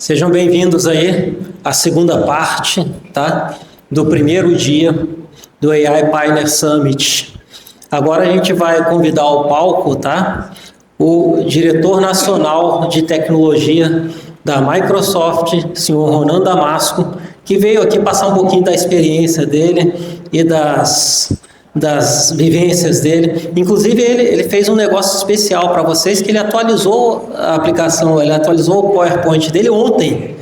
Sejam bem-vindos aí à segunda parte, tá? Do primeiro dia do AI Pioneer Summit. Agora a gente vai convidar ao palco, tá? O diretor nacional de tecnologia da Microsoft, senhor Ronan Damasco, que veio aqui passar um pouquinho da experiência dele e das vivências dele. Inclusive, ele fez um negócio especial para vocês, que ele atualizou a aplicação, ele atualizou o PowerPoint dele ontem,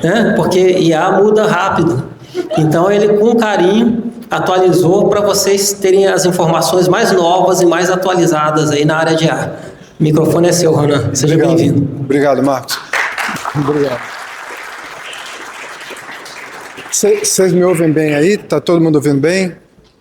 né? Porque IA muda rápido. Então, ele, com carinho, atualizou para vocês terem as informações mais novas e mais atualizadas aí na área de IA. O microfone é seu, Ronan. Seja bem-vindo. Obrigado, Marcos. Obrigado. Vocês me ouvem bem aí? Tá todo mundo ouvindo bem?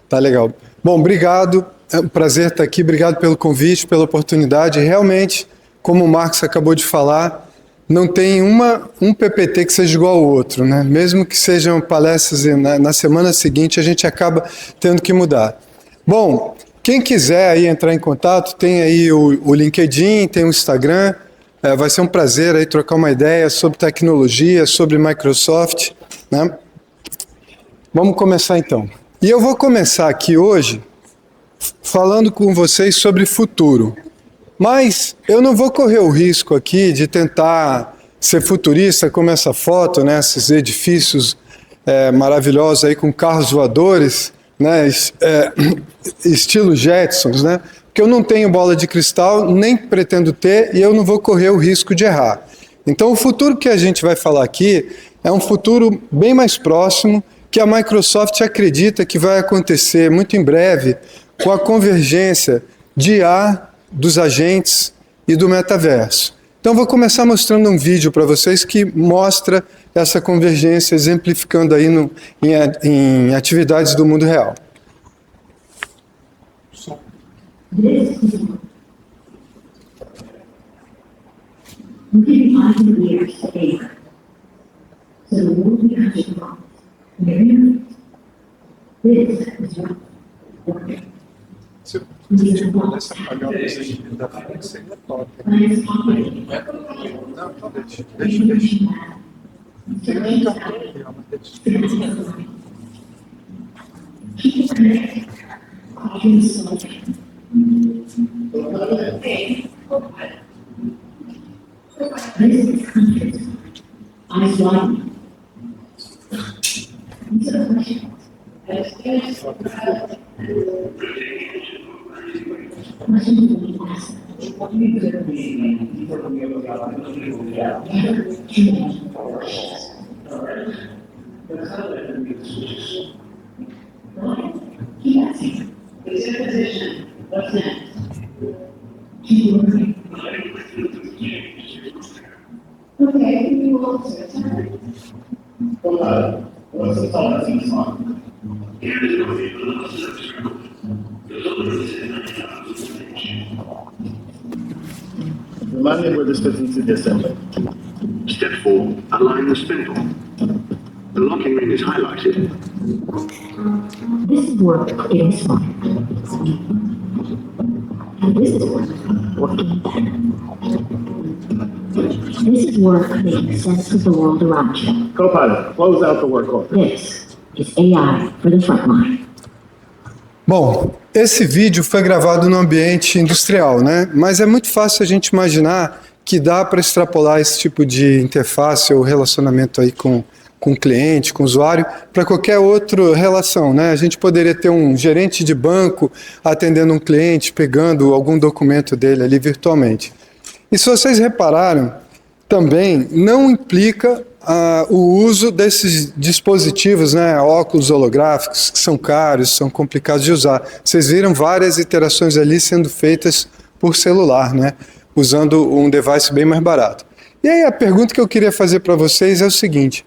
Tá legal. Bom, obrigado. É um prazer estar aqui. Obrigado pelo convite, pela oportunidade. Realmente, como o Marcos acabou de falar, não tem um PPT que seja igual ao outro, né? Mesmo que sejam palestras na semana seguinte, a gente acaba tendo que mudar. Bom, quem quiser aí entrar em contato, tem aí o LinkedIn, tem o Instagram. Vai ser um prazer aí trocar uma ideia sobre tecnologia, sobre Microsoft, né? Vamos começar então. E eu vou começar aqui hoje falando com vocês sobre futuro. Mas eu não vou correr o risco aqui de tentar ser futurista como essa foto, né? Esses edifícios maravilhosos aí com carros voadores, né? Estilo Jetsons, né? Porque eu não tenho bola de cristal, nem pretendo ter, e eu não vou correr o risco de errar. Então o futuro que a gente vai falar aqui é um futuro bem mais próximo, que a Microsoft acredita que vai acontecer muito em breve com a convergência de IA, dos agentes e do metaverso. Então vou começar mostrando um vídeo para vocês que mostra essa convergência, exemplificando aí em atividades do mundo real. Se pudesse apagar a luz da frente, seria top. Não, deixa. Remind me where this fits into the assembly. Step 4, align the spindle. The locking ring is highlighted. This is work getting smarter. And this is work working better. This is work making sense of the world around you. Copilot, close out the work order. This is AI for the front line. Bom, esse vídeo foi gravado no ambiente industrial, né? Mas é muito fácil a gente imaginar que dá para extrapolar esse tipo de interface ou relacionamento aí com o cliente, com o usuário, para qualquer outra relação, né? A gente poderia ter um gerente de banco atendendo um cliente, pegando algum documento dele ali virtualmente. E se vocês repararam, também não implica o uso desses dispositivos, né, óculos holográficos, que são caros, são complicados de usar. Vocês viram várias iterações ali sendo feitas por celular, né, usando um device bem mais barato. E aí a pergunta que eu queria fazer para vocês é o seguinte: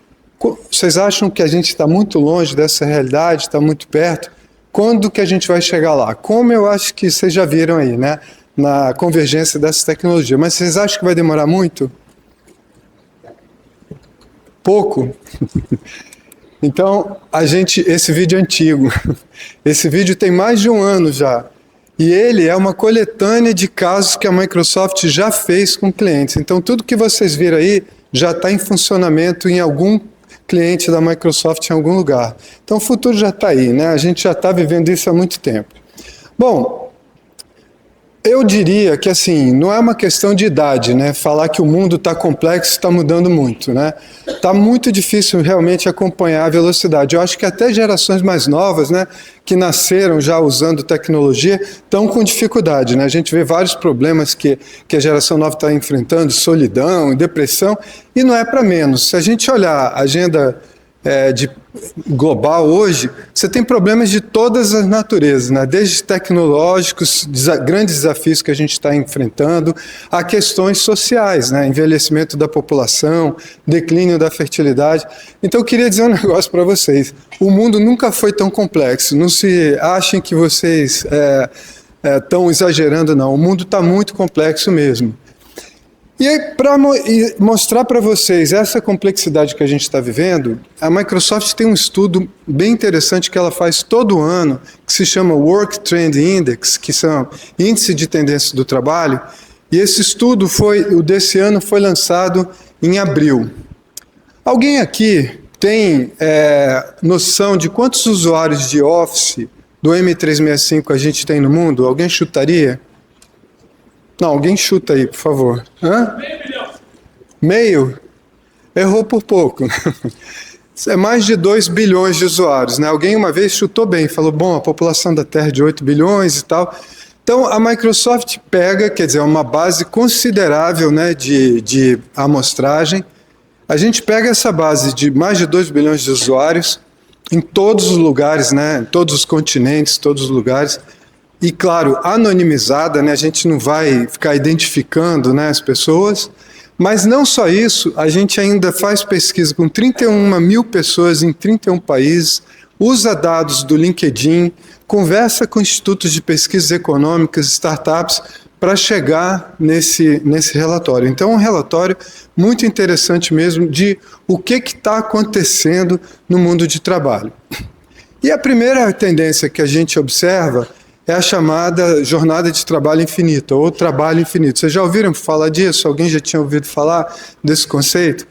vocês acham que a gente está muito longe dessa realidade, está muito perto? Quando que a gente vai chegar lá? Como eu acho que vocês já viram aí, né, na convergência dessa tecnologia. Mas vocês acham que vai demorar muito? Pouco? Então, esse vídeo é antigo. Esse vídeo tem mais de um ano já. E ele é uma coletânea de casos que a Microsoft já fez com clientes. Então, tudo que vocês viram aí já está em funcionamento em algum cliente da Microsoft em algum lugar. Então o futuro já está aí, né? A gente já está vivendo isso há muito tempo. Bom, eu diria que assim, não é uma questão de idade, né? Falar que o mundo está complexo está mudando muito, né? Está muito difícil realmente acompanhar a velocidade. Eu acho que até gerações mais novas, né, que nasceram já usando tecnologia, estão com dificuldade, né? A gente vê vários problemas que a geração nova está enfrentando, solidão, depressão, e não é para menos. Se a gente olhar a agenda global hoje, você tem problemas de todas as naturezas, né? Desde tecnológicos, grandes desafios que a gente está enfrentando, a questões sociais, né? Envelhecimento da população, declínio da fertilidade. Então eu queria dizer um negócio para vocês, o mundo nunca foi tão complexo, não se achem que vocês estão exagerando, não, o mundo está muito complexo mesmo. E aí, para mostrar para vocês essa complexidade que a gente está vivendo, a Microsoft tem um estudo bem interessante que ela faz todo ano, que se chama Work Trend Index, que são índice de tendência do trabalho, e esse estudo o desse ano foi lançado em abril. Alguém aqui tem noção de quantos usuários de Office do M365 a gente tem no mundo? Alguém chutaria? Não, alguém chuta aí, por favor. Hã? Meio milhão. Meio? Errou por pouco. É mais de 2 bilhões de usuários, né? Alguém uma vez chutou bem, falou, bom, a população da Terra é de 8 bilhões e tal. Então, a Microsoft pega, quer dizer, uma base considerável, né, de amostragem. A gente pega essa base de mais de 2 bilhões de usuários em todos os lugares, né, em todos os continentes, todos os lugares. E, claro, anonimizada, né? A gente não vai ficar identificando, né, as pessoas, mas não só isso, a gente ainda faz pesquisa com 31 mil pessoas em 31 países, usa dados do LinkedIn, conversa com institutos de pesquisas econômicas, startups, para chegar nesse relatório. Então, é um relatório muito interessante mesmo de o que está acontecendo no mundo de trabalho. E a primeira tendência que a gente observa é a chamada jornada de trabalho infinita, ou trabalho infinito. Vocês já ouviram falar disso? Alguém já tinha ouvido falar desse conceito?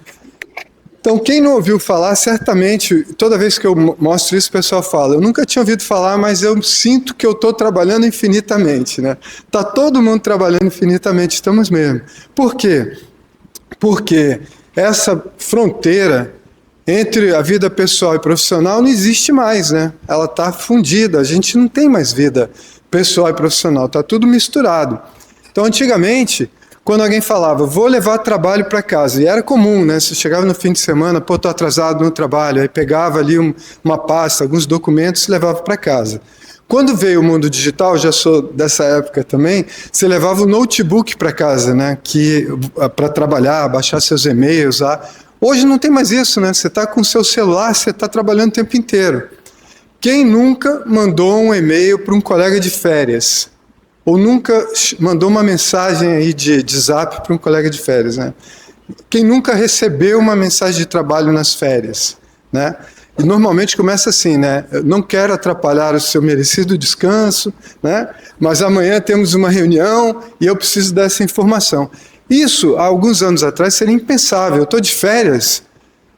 Então, quem não ouviu falar, certamente, toda vez que eu mostro isso, o pessoal fala, eu nunca tinha ouvido falar, mas eu sinto que eu estou trabalhando infinitamente, né? Está todo mundo trabalhando infinitamente, estamos mesmo. Por quê? Porque essa fronteira entre a vida pessoal e profissional não existe mais, né? Ela está fundida, a gente não tem mais vida pessoal e profissional, está tudo misturado. Então, antigamente, quando alguém falava, vou levar trabalho para casa, e era comum, né? Você chegava no fim de semana, pô, estou atrasado no trabalho, aí pegava ali uma pasta, alguns documentos e levava para casa. Quando veio o mundo digital, já sou dessa época também, você levava o notebook para casa, né? Para trabalhar, baixar seus e-mails lá. Hoje não tem mais isso, né? Você está com o seu celular, você está trabalhando o tempo inteiro. Quem nunca mandou um e-mail para um colega de férias? Ou nunca mandou uma mensagem aí de zap para um colega de férias, né? Quem nunca recebeu uma mensagem de trabalho nas férias, né? E normalmente começa assim, né? Eu não quero atrapalhar o seu merecido descanso, né? Mas amanhã temos uma reunião e eu preciso dessa informação. Isso, há alguns anos atrás, seria impensável. Eu estou de férias,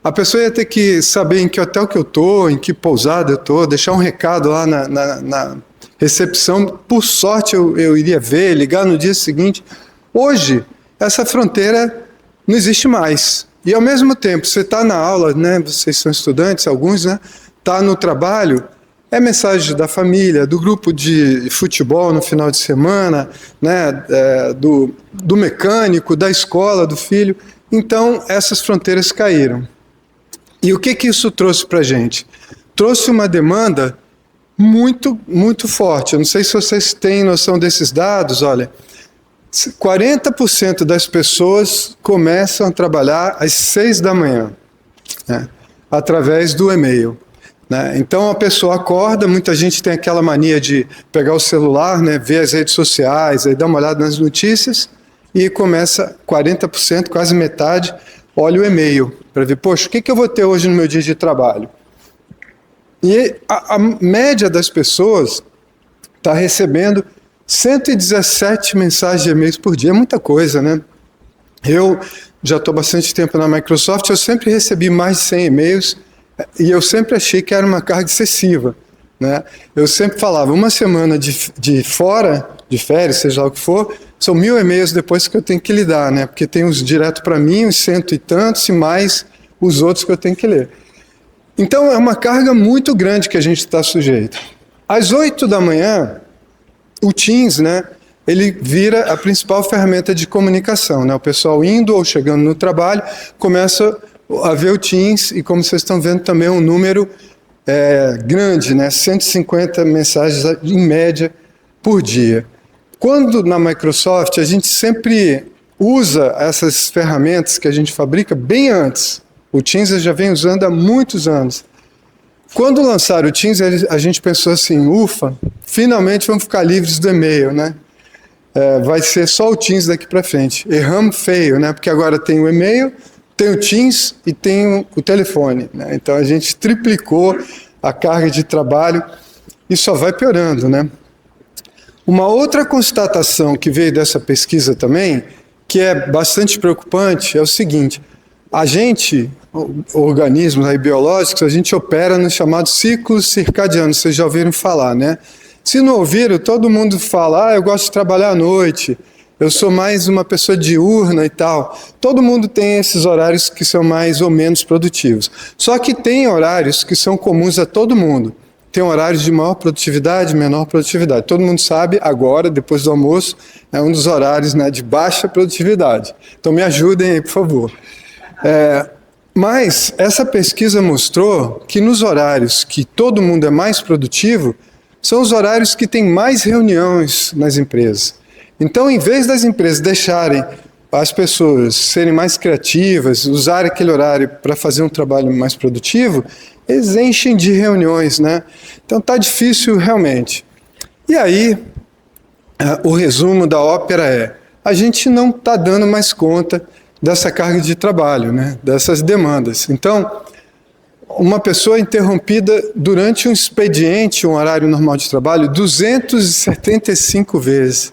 a pessoa ia ter que saber em que hotel que eu estou, em que pousada eu estou, deixar um recado lá na recepção. Por sorte, eu iria ver, ligar no dia seguinte. Hoje, essa fronteira não existe mais. E, ao mesmo tempo, você está na aula, né, vocês são estudantes, alguns, né, está no trabalho, é mensagem da família, do grupo de futebol no final de semana, né, do mecânico, da escola, do filho. Então, essas fronteiras caíram. E o que isso trouxe para a gente? Trouxe uma demanda muito, muito forte. Eu não sei se vocês têm noção desses dados, olha, 40% das pessoas começam a trabalhar às 6 da manhã, né, através do e-mail. Né? Então a pessoa acorda, muita gente tem aquela mania de pegar o celular, né, ver as redes sociais, aí dá uma olhada nas notícias e começa 40%, quase metade, olha o e-mail para ver, poxa, o que eu vou ter hoje no meu dia de trabalho? E a média das pessoas está recebendo 117 mensagens de e-mails por dia, é muita coisa, né? Eu já estou bastante tempo na Microsoft, eu sempre recebi mais de 100 e-mails e eu sempre achei que era uma carga excessiva, né? Eu sempre falava, uma semana de fora, de férias, seja lá o que for, são 1000 e-mails depois que eu tenho que lidar, né? Porque tem os direto para mim, os 100 e tantos, e mais os outros que eu tenho que ler. Então, é uma carga muito grande que a gente está sujeito. Às 8 da manhã, o Teams, né, ele vira a principal ferramenta de comunicação, né? O pessoal indo ou chegando no trabalho começa a ver o Teams e, como vocês estão vendo, também é um número grande, né? 150 mensagens em média por dia. Quando na Microsoft a gente sempre usa essas ferramentas que a gente fabrica bem antes. O Teams eu já vem usando há muitos anos. Quando lançaram o Teams, a gente pensou assim, ufa, finalmente vamos ficar livres do e-mail, né? Vai ser só o Teams daqui para frente. Erramos feio, né? Porque agora tem o e-mail, tem o Teams e tem o telefone, né? Então a gente triplicou a carga de trabalho e só vai piorando, né? Uma outra constatação que veio dessa pesquisa também, que é bastante preocupante, é o seguinte: a gente, organismos aí biológicos, a gente opera nos chamados ciclos circadianos, vocês já ouviram falar, né? Se não ouviram, todo mundo fala, eu gosto de trabalhar à noite, eu sou mais uma pessoa diurna e tal. Todo mundo tem esses horários que são mais ou menos produtivos. Só que tem horários que são comuns a todo mundo. Tem horários de maior produtividade, menor produtividade. Todo mundo sabe, agora, depois do almoço, é um dos horários, né, de baixa produtividade. Então me ajudem aí, por favor. Mas essa pesquisa mostrou que nos horários que todo mundo é mais produtivo, são os horários que tem mais reuniões nas empresas. Então, em vez das empresas deixarem as pessoas serem mais criativas, usarem aquele horário para fazer um trabalho mais produtivo, eles enchem de reuniões, né? Então está difícil realmente. E aí, o resumo da ópera é, a gente não está dando mais conta dessa carga de trabalho, né? Dessas demandas. Então, uma pessoa interrompida durante um expediente, um horário normal de trabalho, 275 vezes,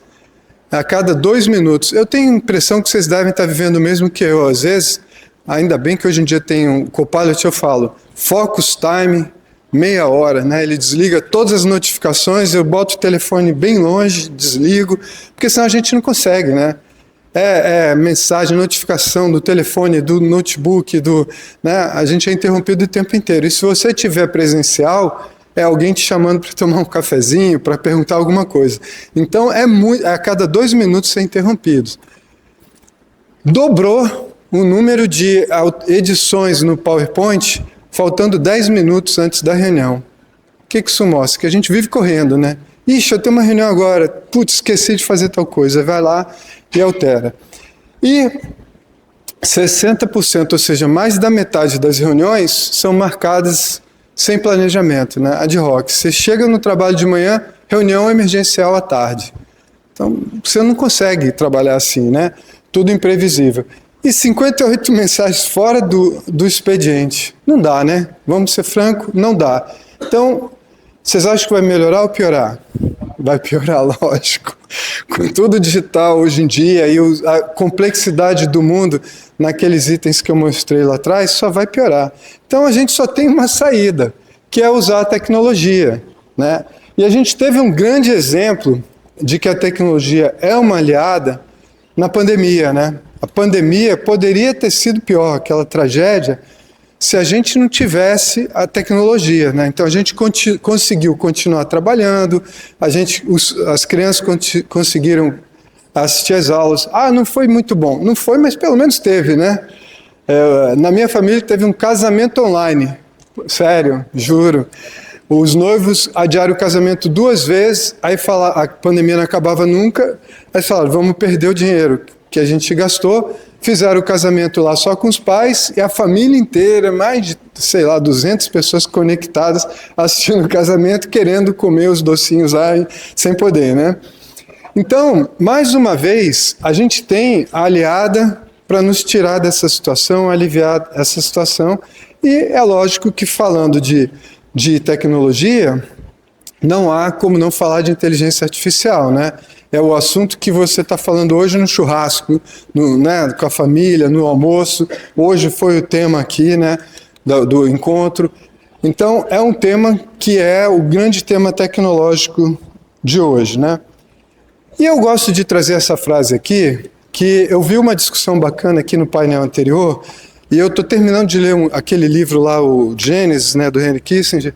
a cada 2 minutos. Eu tenho a impressão que vocês devem estar vivendo o mesmo que eu. Às vezes, ainda bem que hoje em dia tem um Copilot, eu falo, focus time, meia hora, né? Ele desliga todas as notificações, eu boto o telefone bem longe, desligo, porque senão a gente não consegue, né? Mensagem, notificação do telefone, do notebook, né? A gente é interrompido o tempo inteiro. E se você tiver presencial, é alguém te chamando para tomar um cafezinho, para perguntar alguma coisa. Então, a cada 2 minutos ser interrompidos. Dobrou o número de edições no PowerPoint, faltando 10 minutos antes da reunião. O que isso mostra? Que a gente vive correndo, né? Ixi, eu tenho uma reunião agora, putz, esqueci de fazer tal coisa. Vai lá e altera. E 60%, ou seja, mais da metade das reuniões são marcadas sem planejamento, né? Ad hoc. Você chega no trabalho de manhã, reunião emergencial à tarde. Então, você não consegue trabalhar assim, né? Tudo imprevisível. E 58 mensagens fora do expediente. Não dá, né? Vamos ser francos, não dá. Então, vocês acham que vai melhorar ou piorar? Vai piorar, lógico. Com tudo digital hoje em dia e a complexidade do mundo naqueles itens que eu mostrei lá atrás, só vai piorar. Então a gente só tem uma saída, que é usar a tecnologia, né? E a gente teve um grande exemplo de que a tecnologia é uma aliada na pandemia, né? A pandemia poderia ter sido pior, aquela tragédia, se a gente não tivesse a tecnologia, né? Então a gente conseguiu continuar trabalhando, as crianças conseguiram assistir às aulas. Não foi muito bom. Não foi, mas pelo menos teve, né? Na minha família teve um casamento online. Sério, juro. Os noivos adiaram o casamento 2 vezes, aí a pandemia não acabava nunca, aí falaram, vamos perder o dinheiro que a gente gastou, fizeram o casamento lá só com os pais e a família inteira, mais de, 200 pessoas conectadas, assistindo o casamento, querendo comer os docinhos lá sem poder, né? Então, mais uma vez, a gente tem a aliada para nos tirar dessa situação, aliviar essa situação, e é lógico que falando de tecnologia, não há como não falar de inteligência artificial, né? é o assunto que você está falando hoje no churrasco, né, com a família, no almoço. Hoje foi o tema aqui, né, do encontro. Então, é um tema que é o grande tema tecnológico de hoje, né? E eu gosto de trazer essa frase aqui, que eu vi uma discussão bacana aqui no painel anterior, e eu estou terminando de ler aquele livro lá, o Gênesis, né, do Henry Kissinger,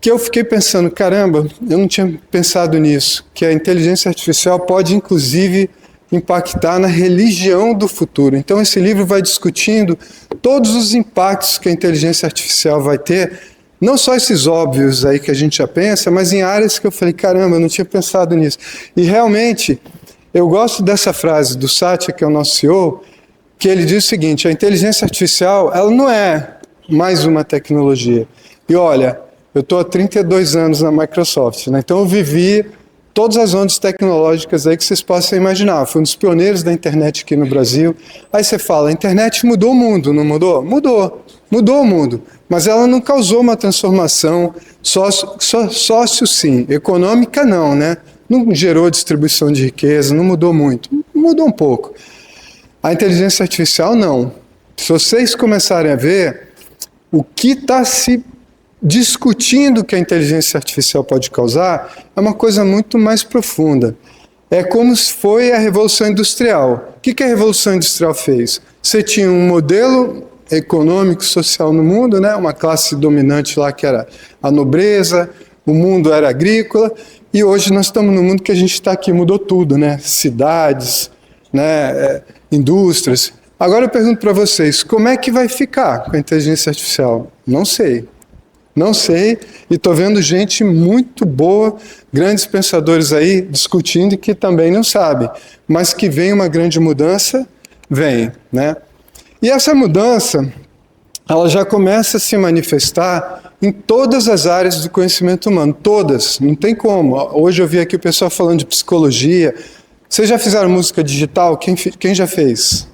que eu fiquei pensando, caramba, eu não tinha pensado nisso, que a inteligência artificial pode, inclusive, impactar na religião do futuro. Então, esse livro vai discutindo todos os impactos que a inteligência artificial vai ter, não só esses óbvios aí que a gente já pensa, mas em áreas que eu falei, caramba, eu não tinha pensado nisso. E, realmente, eu gosto dessa frase do Satya, que é o nosso CEO, que ele diz o seguinte, a inteligência artificial, ela não é mais uma tecnologia. E, olha, eu estou há 32 anos na Microsoft, né? Então eu vivi todas as ondas tecnológicas aí que vocês possam imaginar. Fui um dos pioneiros da internet aqui no Brasil. Aí você fala, a internet mudou o mundo, não mudou? Mudou o mundo. Mas ela não causou uma transformação sócio sim, econômica não, né? Não gerou distribuição de riqueza, não mudou muito. Mudou um pouco. A inteligência artificial não. Se vocês começarem a ver o que está se discutindo que a inteligência artificial pode causar, é uma coisa muito mais profunda. É como se foi a Revolução Industrial. O que a Revolução Industrial fez? Você tinha um modelo econômico, social no mundo, né? Uma classe dominante lá que era a nobreza, o mundo era agrícola, e hoje nós estamos no mundo que a gente está aqui, mudou tudo, né? Cidades, né? Indústrias. Agora eu pergunto para vocês, como é que vai ficar com a inteligência artificial? Não sei. Não sei, e estou vendo gente muito boa, grandes pensadores aí discutindo e que também não sabe, mas que vem uma grande mudança, vem, né? E essa mudança, ela já começa a se manifestar em todas as áreas do conhecimento humano, todas, não tem como. Hoje eu vi aqui o pessoal falando de psicologia. Vocês já fizeram música digital? Quem já fez?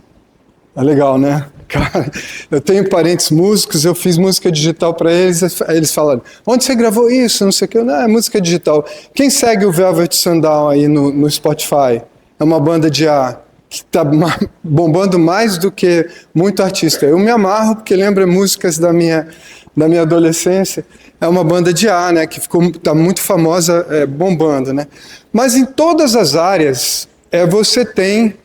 É legal, né? Cara, eu tenho parentes músicos, eu fiz música digital para eles, aí eles falaram, onde você gravou isso? Não sei o que, não, é música digital. Quem segue o Velvet Sundown aí no Spotify? É uma banda de A que está bombando mais do que muito artista. Eu me amarro porque lembra músicas da minha adolescência. É uma banda de A, né, que está muito famosa, bombando, né? Mas em todas as áreas você tem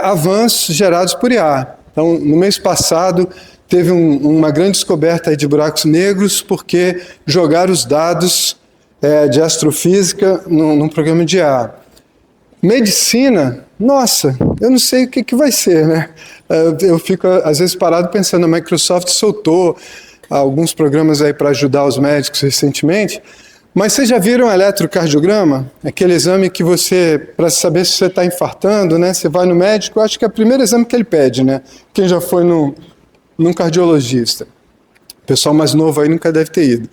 avanços gerados por IA. Então, no mês passado, teve uma grande descoberta aí de buracos negros, porque jogaram os dados de astrofísica num programa de IA. Medicina, nossa, eu não sei o que vai ser, né? Eu fico, às vezes, parado pensando, a Microsoft soltou alguns programas aí para ajudar os médicos recentemente, mas vocês já viram o eletrocardiograma? Aquele exame que você, para saber se você está infartando, né? Você vai no médico, eu acho que é o primeiro exame que ele pede, né? Quem já foi num cardiologista? O pessoal mais novo aí nunca deve ter ido.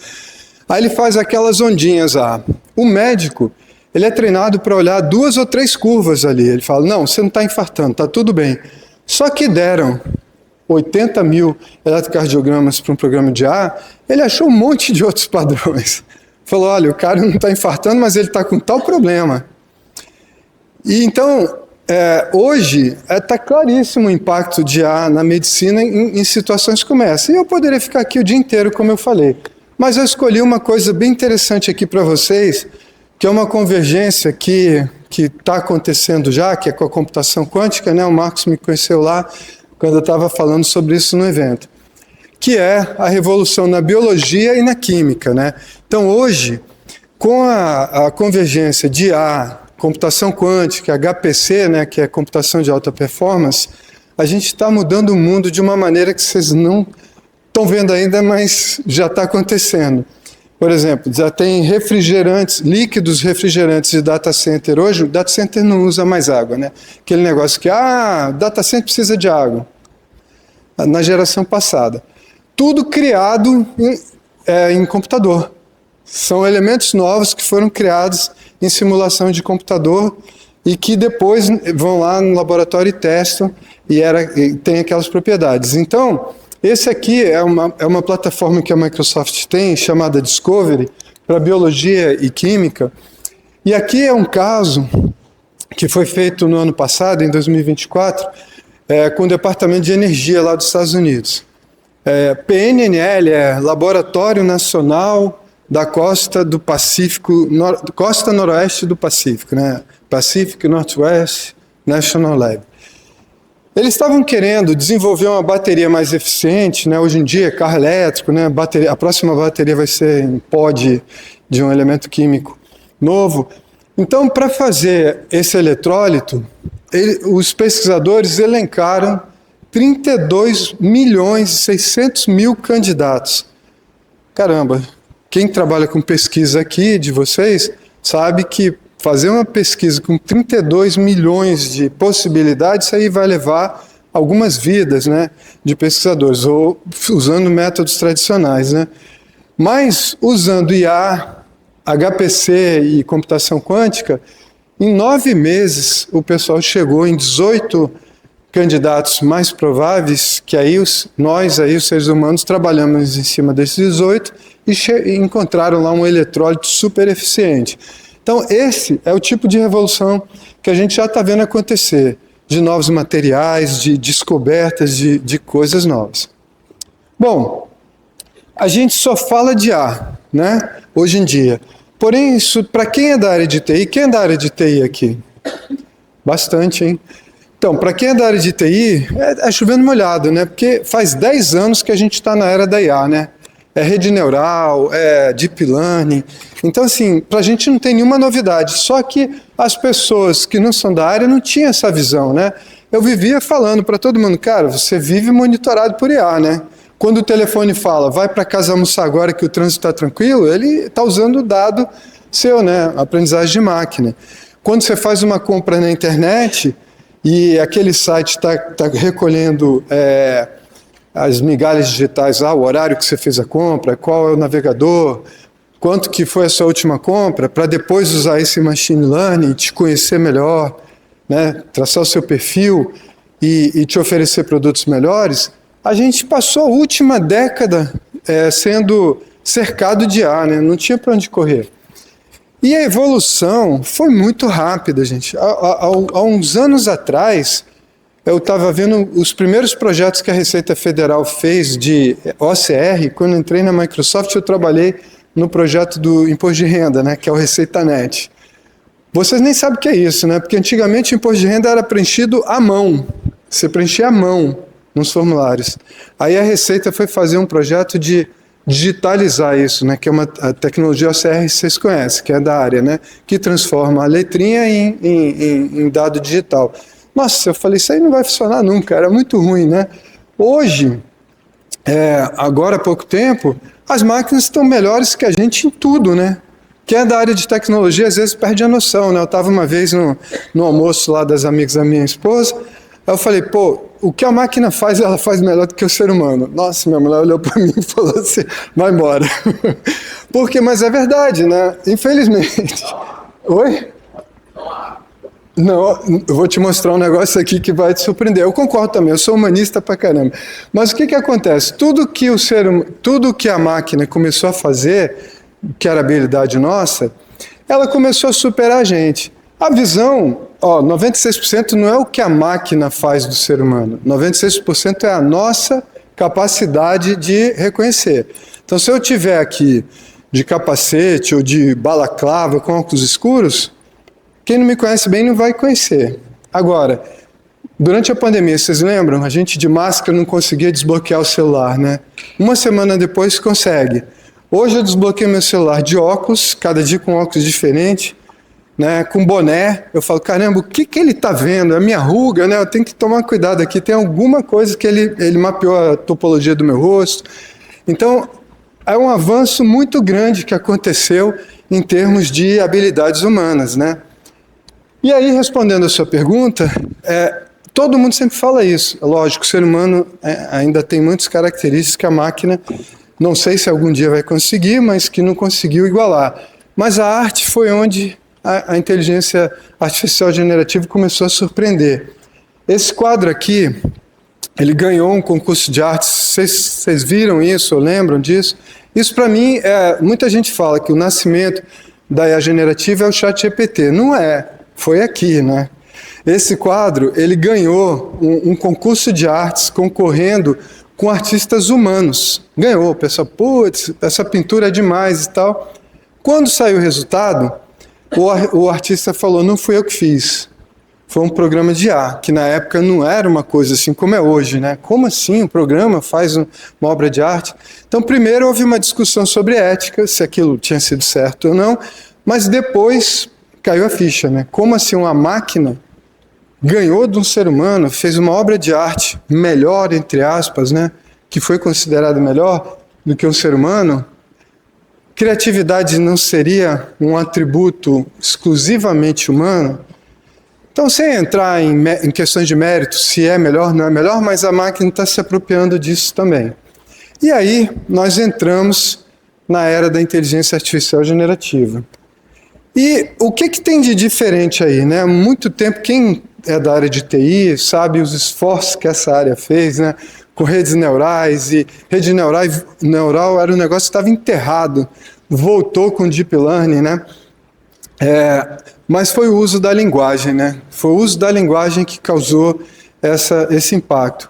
Aí ele faz aquelas ondinhas lá. O médico, ele é treinado para olhar 2 ou 3 curvas ali. Ele fala, não, você não está infartando, está tudo bem. Só que deram 80 mil eletrocardiogramas para um programa de IA, ele achou um monte de outros padrões. Falou, olha, o cara não está infartando, mas ele está com tal problema. E então, hoje, está claríssimo o impacto de IA na medicina em situações como essa. E eu poderia ficar aqui o dia inteiro, como eu falei. Mas eu escolhi uma coisa bem interessante aqui para vocês, que é uma convergência que está acontecendo já, que é com a computação quântica, né? O Marcos me conheceu lá, quando eu estava falando sobre isso no evento, que é a revolução na biologia e na química, né? Então, hoje, com a convergência de IA, computação quântica, HPC, né, que é computação de alta performance, a gente está mudando o mundo de uma maneira que vocês não estão vendo ainda, mas já está acontecendo. Por exemplo, já tem refrigerantes, líquidos refrigerantes de data center. Hoje, o data center não usa mais água, né? Aquele negócio que, data center precisa de água. Na geração passada. Tudo criado em computador. São elementos novos que foram criados em simulação de computador e que depois vão lá no laboratório e testam e tem aquelas propriedades. Então, esse aqui é uma plataforma que a Microsoft tem, chamada Discovery, para biologia e química, E aqui é um caso que foi feito no ano passado, em 2024, com o Departamento de Energia lá dos Estados Unidos. PNNL é Laboratório Nacional da Costa do Pacífico, Costa Noroeste do Pacífico, né? Pacific Northwest National Lab. Eles estavam querendo desenvolver uma bateria mais eficiente, né? Hoje em dia, carro elétrico, né? A próxima bateria vai ser em pó de um elemento químico novo. Então, para fazer esse eletrólito, os pesquisadores elencaram 32.600.000 candidatos. Caramba, quem trabalha com pesquisa aqui, de vocês, sabe que fazer uma pesquisa com 32 milhões de possibilidades, isso aí vai levar algumas vidas, né, de pesquisadores, ou usando métodos tradicionais, né? Mas usando IA, HPC e computação quântica, em 9 meses o pessoal chegou em 18 candidatos mais prováveis, que aí nós, os seres humanos, trabalhamos em cima desses 18 e encontraram lá um eletrólito super eficiente. Então, esse é o tipo de revolução que a gente já está vendo acontecer, de novos materiais, de descobertas de coisas novas. Bom, a gente só fala de ar, né, hoje em dia. Porém, isso, para quem é da área de TI, quem é da área de TI aqui? Bastante, hein? Então, para quem é da área de TI, é chovendo molhado, né? Porque faz 10 anos que a gente está na era da IA, né? É rede neural, é deep learning. Então, assim, para a gente não tem nenhuma novidade. Só que as pessoas que não são da área não tinham essa visão, né? Eu vivia falando para todo mundo, cara, você vive monitorado por IA, né? Quando o telefone fala, vai para casa almoçar agora que o trânsito está tranquilo, ele está usando o dado seu, né? Aprendizagem de máquina. Quando você faz uma compra na internet e aquele site está recolhendo as migalhas digitais, o horário que você fez a compra, qual é o navegador, quanto que foi a sua última compra, para depois usar esse machine learning, te conhecer melhor, né? Traçar o seu perfil e te oferecer produtos melhores. A gente passou a última década sendo cercado de IA, né? Não tinha para onde correr. E a evolução foi muito rápida, gente. Há uns anos atrás, eu estava vendo os primeiros projetos que a Receita Federal fez de OCR. Quando eu entrei na Microsoft, eu trabalhei no projeto do Imposto de Renda, né? Que é o ReceitaNet. Vocês nem sabem o que é isso, né? Porque antigamente o Imposto de Renda era preenchido à mão. Você preenchia à mão nos formulários. Aí a Receita foi fazer um projeto de digitalizar isso, né, que é a tecnologia OCR, vocês conhecem, que é da área, né, que transforma a letrinha em dado digital. Nossa, eu falei, isso aí não vai funcionar nunca, era muito ruim, né? Hoje, agora há pouco tempo, as máquinas estão melhores que a gente em tudo, né? Quem é da área de tecnologia, às vezes perde a noção, né? Eu estava uma vez no almoço lá das amigas da minha esposa, aí eu falei, pô, o que a máquina faz, ela faz melhor do que o ser humano. Nossa, minha mulher olhou para mim e falou assim, vai embora. Mas é verdade, né? Infelizmente. Oi? Não, eu vou te mostrar um negócio aqui que vai te surpreender. Eu concordo também, eu sou humanista pra caramba. Mas o que acontece? Tudo que a máquina começou a fazer, que era habilidade nossa, ela começou a superar a gente. A visão, 96% não é o que a máquina faz do ser humano. 96% é a nossa capacidade de reconhecer. Então, se eu tiver aqui de capacete ou de balaclava com óculos escuros, quem não me conhece bem não vai conhecer. Agora, durante a pandemia, vocês lembram? A gente de máscara não conseguia desbloquear o celular, né? Uma semana depois consegue. Hoje eu desbloqueio meu celular de óculos, cada dia com óculos diferente, né, com boné. Eu falo, caramba, o que ele está vendo? É a minha ruga, né? Eu tenho que tomar cuidado aqui. Tem alguma coisa que ele mapeou a topologia do meu rosto. Então, é um avanço muito grande que aconteceu em termos de habilidades humanas, né? E aí, respondendo a sua pergunta, todo mundo sempre fala isso. Lógico, o ser humano ainda tem muitas características que a máquina, não sei se algum dia vai conseguir, mas que não conseguiu igualar. Mas a arte foi onde a inteligência artificial generativa começou a surpreender. Esse quadro aqui, ele ganhou um concurso de artes, vocês viram isso, ou lembram disso? Isso para mim, muita gente fala que o nascimento da IA generativa é o ChatGPT. Não é, foi aqui, né? Esse quadro, ele ganhou um concurso de artes concorrendo com artistas humanos. Ganhou, o pessoal, putz, essa pintura é demais e tal. Quando saiu o resultado, o artista falou, não fui eu que fiz. Foi um programa de IA, que na época não era uma coisa assim como é hoje, né? Como assim um programa faz uma obra de arte? Então, primeiro houve uma discussão sobre ética, se aquilo tinha sido certo ou não, mas depois caiu a ficha, né? Como assim uma máquina ganhou de um ser humano, fez uma obra de arte melhor, entre aspas, né? Que foi considerada melhor do que um ser humano? Criatividade não seria um atributo exclusivamente humano? Então, sem entrar em questões de mérito, se é melhor, não é melhor, mas a máquina está se apropriando disso também. E aí, nós entramos na era da inteligência artificial generativa. E o que tem de diferente aí, né? Há muito tempo, quem é da área de TI sabe os esforços que essa área fez, né? Com redes neurais, e rede neural era um negócio que estava enterrado, voltou com Deep Learning, né? Mas foi o uso da linguagem, né? Foi o uso da linguagem que causou esse impacto.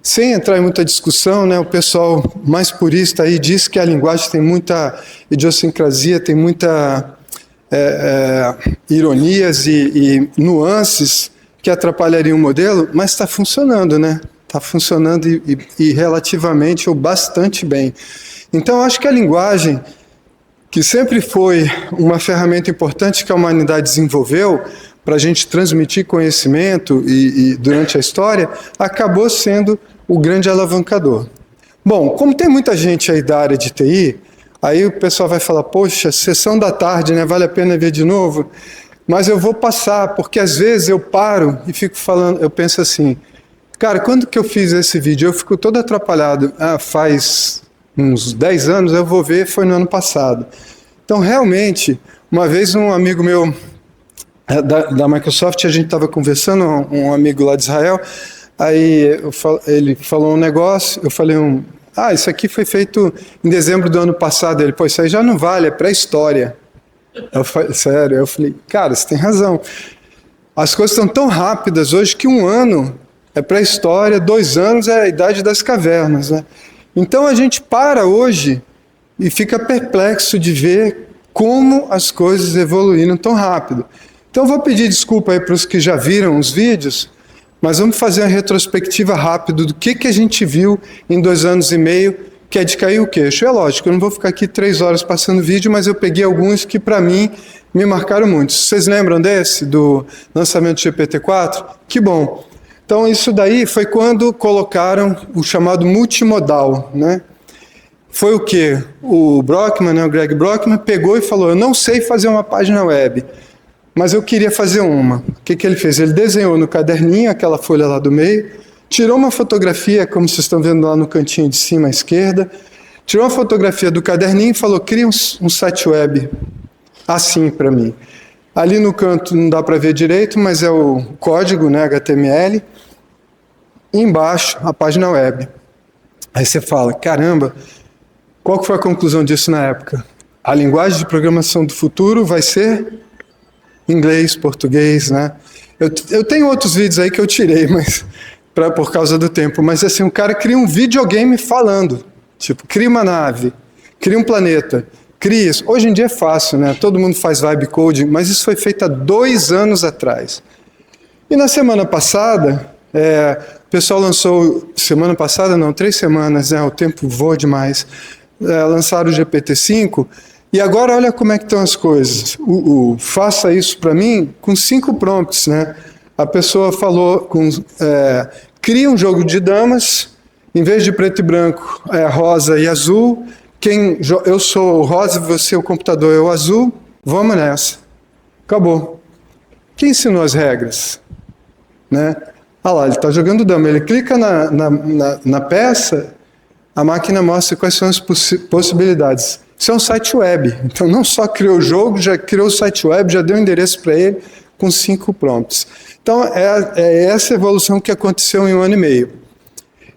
Sem entrar em muita discussão, né, o pessoal mais purista aí diz que a linguagem tem muita idiosincrasia, tem muita ironias e nuances que atrapalhariam o modelo, mas está funcionando, né? Está funcionando e relativamente ou bastante bem. Então, eu acho que a linguagem, que sempre foi uma ferramenta importante que a humanidade desenvolveu para a gente transmitir conhecimento e durante a história, acabou sendo o grande alavancador. Bom, como tem muita gente aí da área de TI, aí o pessoal vai falar, poxa, sessão da tarde, né, vale a pena ver de novo? Mas eu vou passar, porque às vezes eu paro e fico falando, eu penso assim, cara, quando que eu fiz esse vídeo? Eu fico todo atrapalhado. Faz uns 10 anos, eu vou ver, foi no ano passado. Então, realmente, uma vez um amigo meu da Microsoft, a gente estava conversando, um amigo lá de Israel, aí ele falou um negócio, eu falei isso aqui foi feito em dezembro do ano passado. Ele, pô, isso aí já não vale, é pré-história. Sério, eu falei, cara, você tem razão. As coisas estão tão rápidas hoje que 1 ano é pré-história, 2 anos é a idade das cavernas, né? Então a gente para hoje e fica perplexo de ver como as coisas evoluíram tão rápido. Então eu vou pedir desculpa aí para os que já viram os vídeos, mas vamos fazer uma retrospectiva rápida do que a gente viu em 2 anos e meio, que é de cair o queixo. É lógico, eu não vou ficar aqui 3 horas passando vídeo, mas eu peguei alguns que para mim me marcaram muito. Vocês lembram desse, do lançamento do GPT-4? Que bom. Então isso daí foi quando colocaram o chamado multimodal, né? Foi o quê? O Brockman, né, o Greg Brockman, pegou e falou, eu não sei fazer uma página web, mas eu queria fazer uma. O que ele fez? Ele desenhou no caderninho, aquela folha lá do meio, tirou uma fotografia, como vocês estão vendo lá no cantinho de cima à esquerda, tirou uma fotografia do caderninho e falou, cria um site web assim para mim. Ali no canto não dá para ver direito, mas é o código, né, HTML, e embaixo a página web. Aí você fala, caramba, qual que foi a conclusão disso na época? A linguagem de programação do futuro vai ser inglês, português, né? Eu tenho outros vídeos aí que eu tirei, mas por causa do tempo, mas assim, o cara cria um videogame falando, tipo, cria uma nave, cria um planeta, cria isso. Hoje em dia é fácil, né? Todo mundo faz vibe coding, mas isso foi feito há 2 anos atrás. E na semana passada, o pessoal lançou, semana passada não, 3 semanas, né? O tempo voa demais, lançaram o GPT-5, e agora olha como é que estão as coisas. Faça isso para mim com 5 prompts, né? A pessoa falou, cria um jogo de damas, em vez de preto e branco, rosa e azul. Eu sou o rosa, você o computador é o azul, vamos nessa. Acabou. Quem ensinou as regras? Né? Ah lá, ele está jogando dama, ele clica na peça, a máquina mostra quais são as possibilidades. Isso é um site web, então não só criou o jogo, já criou o site web, já deu um endereço para ele com 5 prompts. Então é essa evolução que aconteceu em 1 ano e meio.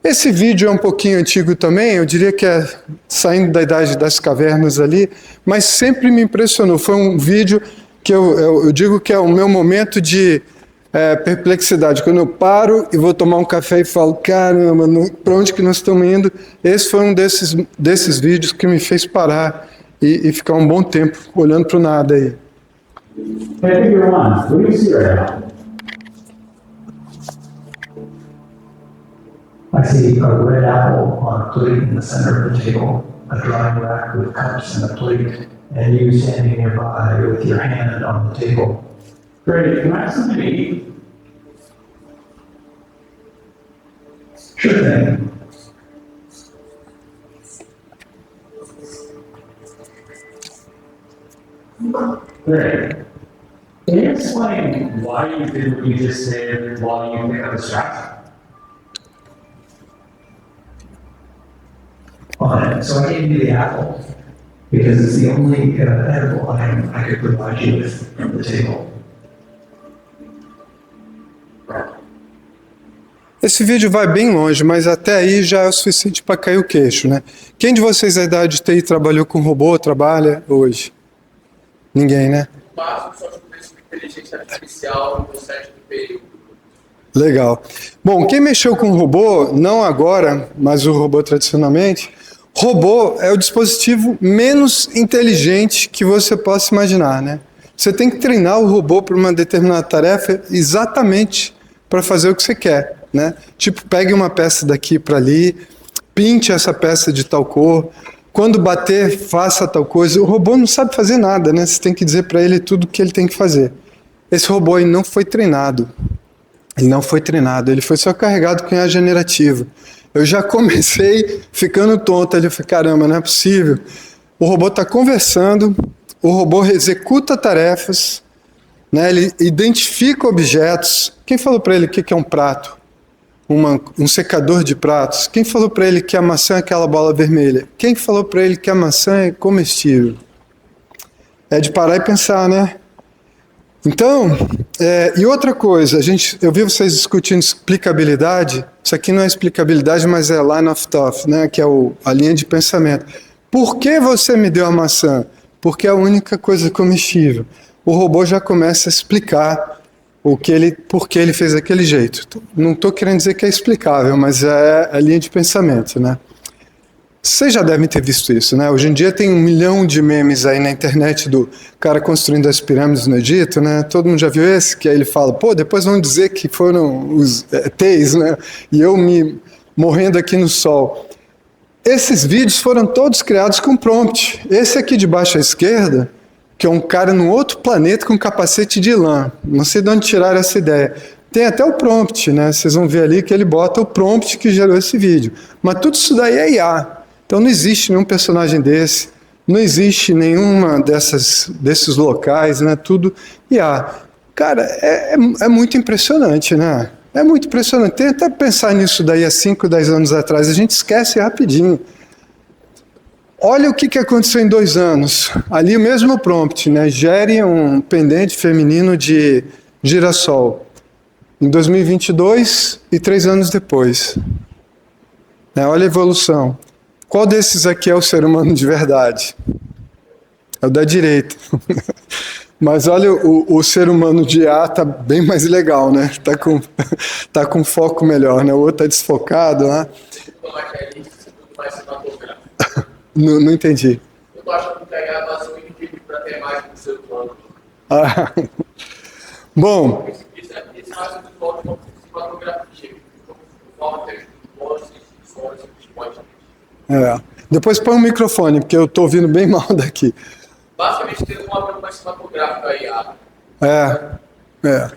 Esse vídeo é um pouquinho antigo também, eu diria que é saindo da idade das cavernas ali, mas sempre me impressionou. Foi um vídeo que eu digo que é o meu momento de perplexidade. Quando eu paro e vou tomar um café e falo, caramba, para onde que nós estamos indo? Esse foi um desses vídeos que me fez parar e ficar um bom tempo olhando para o nada aí. Hey, figure one, what do you see right now? I see a red apple on a plate in the center of the table, a drying rack with cups and a plate, and you standing nearby with your hand on the table. Great, can I have something to eat? Sure thing. Great. Can you explain why you did what you just did while you pick up the scraps? Fine, so I gave you the apple because it's the only edible item I could provide you with from the table. Esse vídeo vai bem longe, mas até aí já é o suficiente para cair o queixo, né? Quem de vocês da idade de TI trabalhou com robô, trabalha hoje? Ninguém, né? Básico, só de inteligência artificial no sétimo período. Legal. Bom, quem mexeu com robô, não agora, mas o robô tradicionalmente, robô é o dispositivo menos inteligente que você possa imaginar, né? Você tem que treinar o robô para uma determinada tarefa exatamente para fazer o que você quer, né? Tipo, pegue uma peça daqui para ali, pinte essa peça de tal cor, quando bater, faça tal coisa. O robô não sabe fazer nada, né? Você tem que dizer para ele tudo o que ele tem que fazer. Esse robô aí não foi treinado. Ele não foi treinado, ele foi só carregado com IA generativa. Eu já comecei ficando tonto ali, eu falei, caramba, não é possível. O robô está conversando, o robô executa tarefas, né, ele identifica objetos. Quem falou para ele o que é um prato? Um secador de pratos? Quem falou para ele que a maçã é aquela bola vermelha? Quem falou para ele que a maçã é comestível? É de parar e pensar, né? Então, e outra coisa, eu vi vocês discutindo explicabilidade. Isso aqui não é explicabilidade, mas é line of thought, né, que é a linha de pensamento. Por que você me deu a maçã? Porque é a única coisa comestível. O robô já começa a explicar por que ele fez daquele jeito. Não estou querendo dizer que é explicável, mas é a linha de pensamento, né? Vocês já devem ter visto isso, né? Hoje em dia tem 1 milhão de memes aí na internet do cara construindo as pirâmides no Egito, né? Todo mundo já viu esse? Que aí ele fala, pô, depois vão dizer que foram os ETs, né? E eu me morrendo aqui no sol. Esses vídeos foram todos criados com prompt. Esse aqui de baixo à esquerda, que é um cara num outro planeta com capacete de lã. Não sei de onde tiraram essa ideia. Tem até o prompt, né? Vocês vão ver ali que ele bota o prompt que gerou esse vídeo. Mas tudo isso daí é IA. Então não existe nenhum personagem desse, não existe nenhuma desses locais, né? Tudo IA. Cara, é muito impressionante, né? É muito impressionante. Tenta pensar nisso daí há 5, 10 anos atrás, a gente esquece rapidinho. Olha o que aconteceu em 2 anos. Ali o mesmo prompt, né? Gere um pendente feminino de girassol. Em 2022 e 3 anos depois. Olha a evolução. Qual desses aqui é o ser humano de verdade? É o da direita. Mas olha, o ser humano de A está bem mais legal, né? Tá com foco melhor, né? O outro está desfocado, né? Não entendi. Eu tô achando que pegar a vazão incrível para ter mais do ser humano. Bom. Isso faz um foco como cinematografia. Forma de histórias que pode. Depois põe um microfone, porque eu estou ouvindo bem mal daqui. Basicamente tem uma preocupação cinematográfica aí.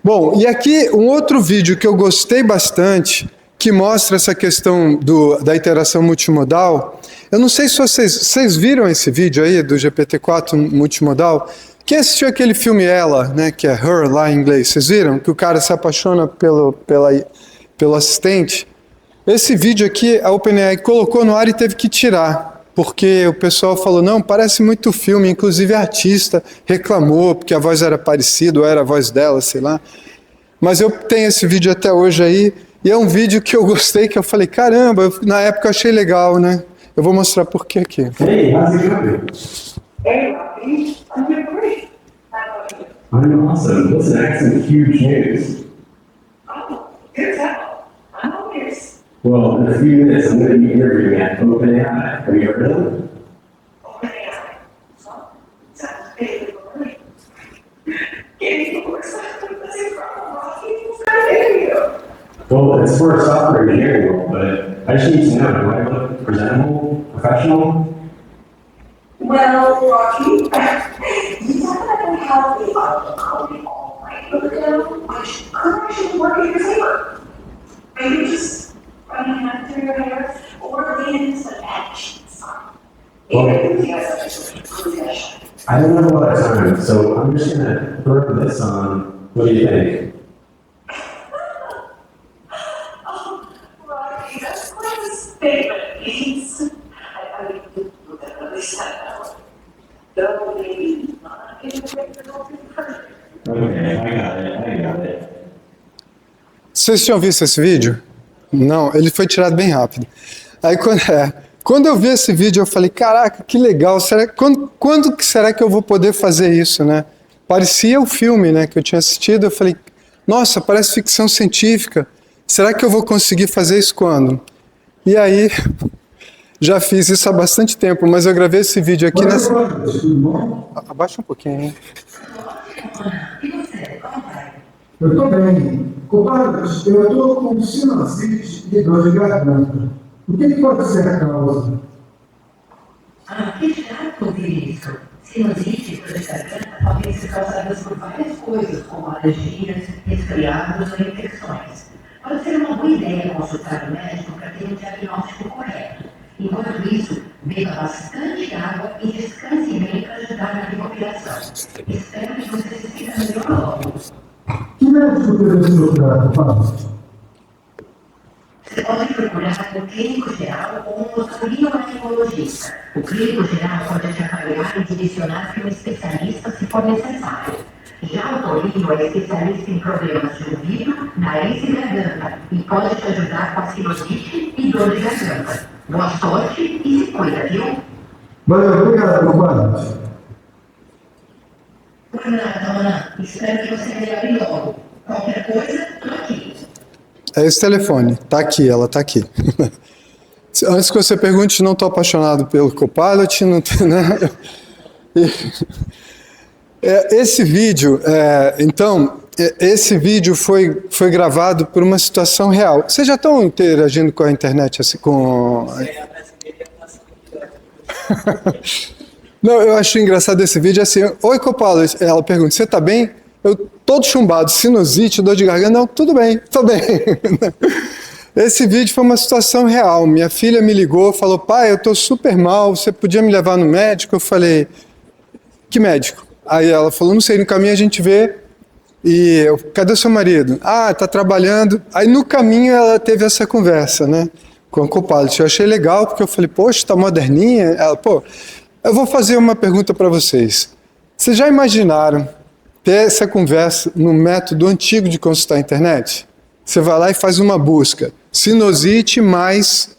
Bom, e aqui um outro vídeo que eu gostei bastante, que mostra essa questão da interação multimodal. Eu não sei se vocês viram esse vídeo aí do GPT-4 multimodal. Quem assistiu aquele filme Ela, né, que é Her lá em inglês, vocês viram? Que o cara se apaixona pelo assistente. Esse vídeo aqui, a OpenAI colocou no ar e teve que tirar, porque o pessoal falou, não, parece muito filme, inclusive a artista reclamou, porque a voz era parecida, ou era a voz dela, sei lá. Mas eu tenho esse vídeo até hoje aí, E é um vídeo que eu gostei, que eu falei, caramba, na época eu achei legal, né? Eu vou mostrar por quê aqui. Hey, how's it going? Hey, Rocky, I'm doing great. How about you? I'm awesome. Listen, I have some huge news. Oh, good tell. I'm all ears. Well, in a few minutes, I'm going to be interviewing at OpenAI. Have you heard of them? OpenAI. So, sounds big for me. Getting more excited with this problem, Rocky. What's going you? Well, it's for a software engineering role, but I just need to know, do I look presentable, professional? Well, Rocky, you definitely have the coding all right for the demo, which could actually work in your favor. Maybe just running out through your hair or lean into some actions. Even if you have such a profession. I don't have a lot of time, so I'm just going to throw this on. What do you think? Oh, Rocky, that's quite a statement, please. I mean, you definitely said that. Though maybe not in the way that I'll be perfect. Okay, I got it. Vocês tinham visto esse vídeo? Não, ele foi tirado bem rápido. Aí quando eu vi esse vídeo eu falei, caraca, que legal, quando que será que eu vou poder fazer isso, né? Parecia o filme, né, que eu tinha assistido, eu falei, nossa, parece ficção científica, será que eu vou conseguir fazer isso quando? E aí, já fiz isso há bastante tempo, mas eu gravei esse vídeo aqui nessa... Abaixa um pouquinho, hein? Eu tô bem. Compadres, eu tô com sinusite e dor de garganta. O que pode ser a causa? Que chato ouvir isso. Sinusite e dor de garganta podem ser causadas por várias coisas, como alergias, resfriados ou infecções. Pode ser uma boa ideia consultar o médico para ter um diagnóstico correto. Enquanto isso, beba bastante água e descanse bem para ajudar na recuperação. Espero que você se sinta melhor logo. Que médico deve se procurar, compadre? Você pode procurar um clínico geral ou um otorrinolaringologista. O clínico geral pode te avaliar e direcionar para um especialista se for necessário. Já o otorrino é especialista em problemas de ouvido, nariz e garganta e pode te ajudar com a sinusite e dor de garganta. Boa sorte e se cuida, viu? Valeu, obrigado, compadre. Por nada, Ana. Espero que você melhore logo. Qualquer coisa, tô aqui. É esse telefone, tá aqui, ela tá aqui. Antes que você pergunte, não estou apaixonado pelo Copilot, não tem, né? Esse vídeo, esse vídeo foi gravado por uma situação real. Vocês já estão interagindo com a internet assim, com... Não, eu acho engraçado esse vídeo assim, oi Copilot, ela pergunta, você tá bem? Eu todo chumbado, sinusite, dor de garganta, não, tudo bem, tô bem. Esse vídeo foi uma situação real, minha filha me ligou, falou, pai, eu tô super mal, você podia me levar no médico? Eu falei, que médico? Aí ela falou, não sei, no caminho a gente vê, e eu, cadê o seu marido? Ah, tá trabalhando. Aí no caminho ela teve essa conversa, né, com o Copilot, eu achei legal, porque eu falei, poxa, tá moderninha, ela, pô, eu vou fazer uma pergunta para vocês. Vocês já imaginaram ter essa conversa no método antigo de consultar a internet? Você vai lá e faz uma busca. Sinusite mais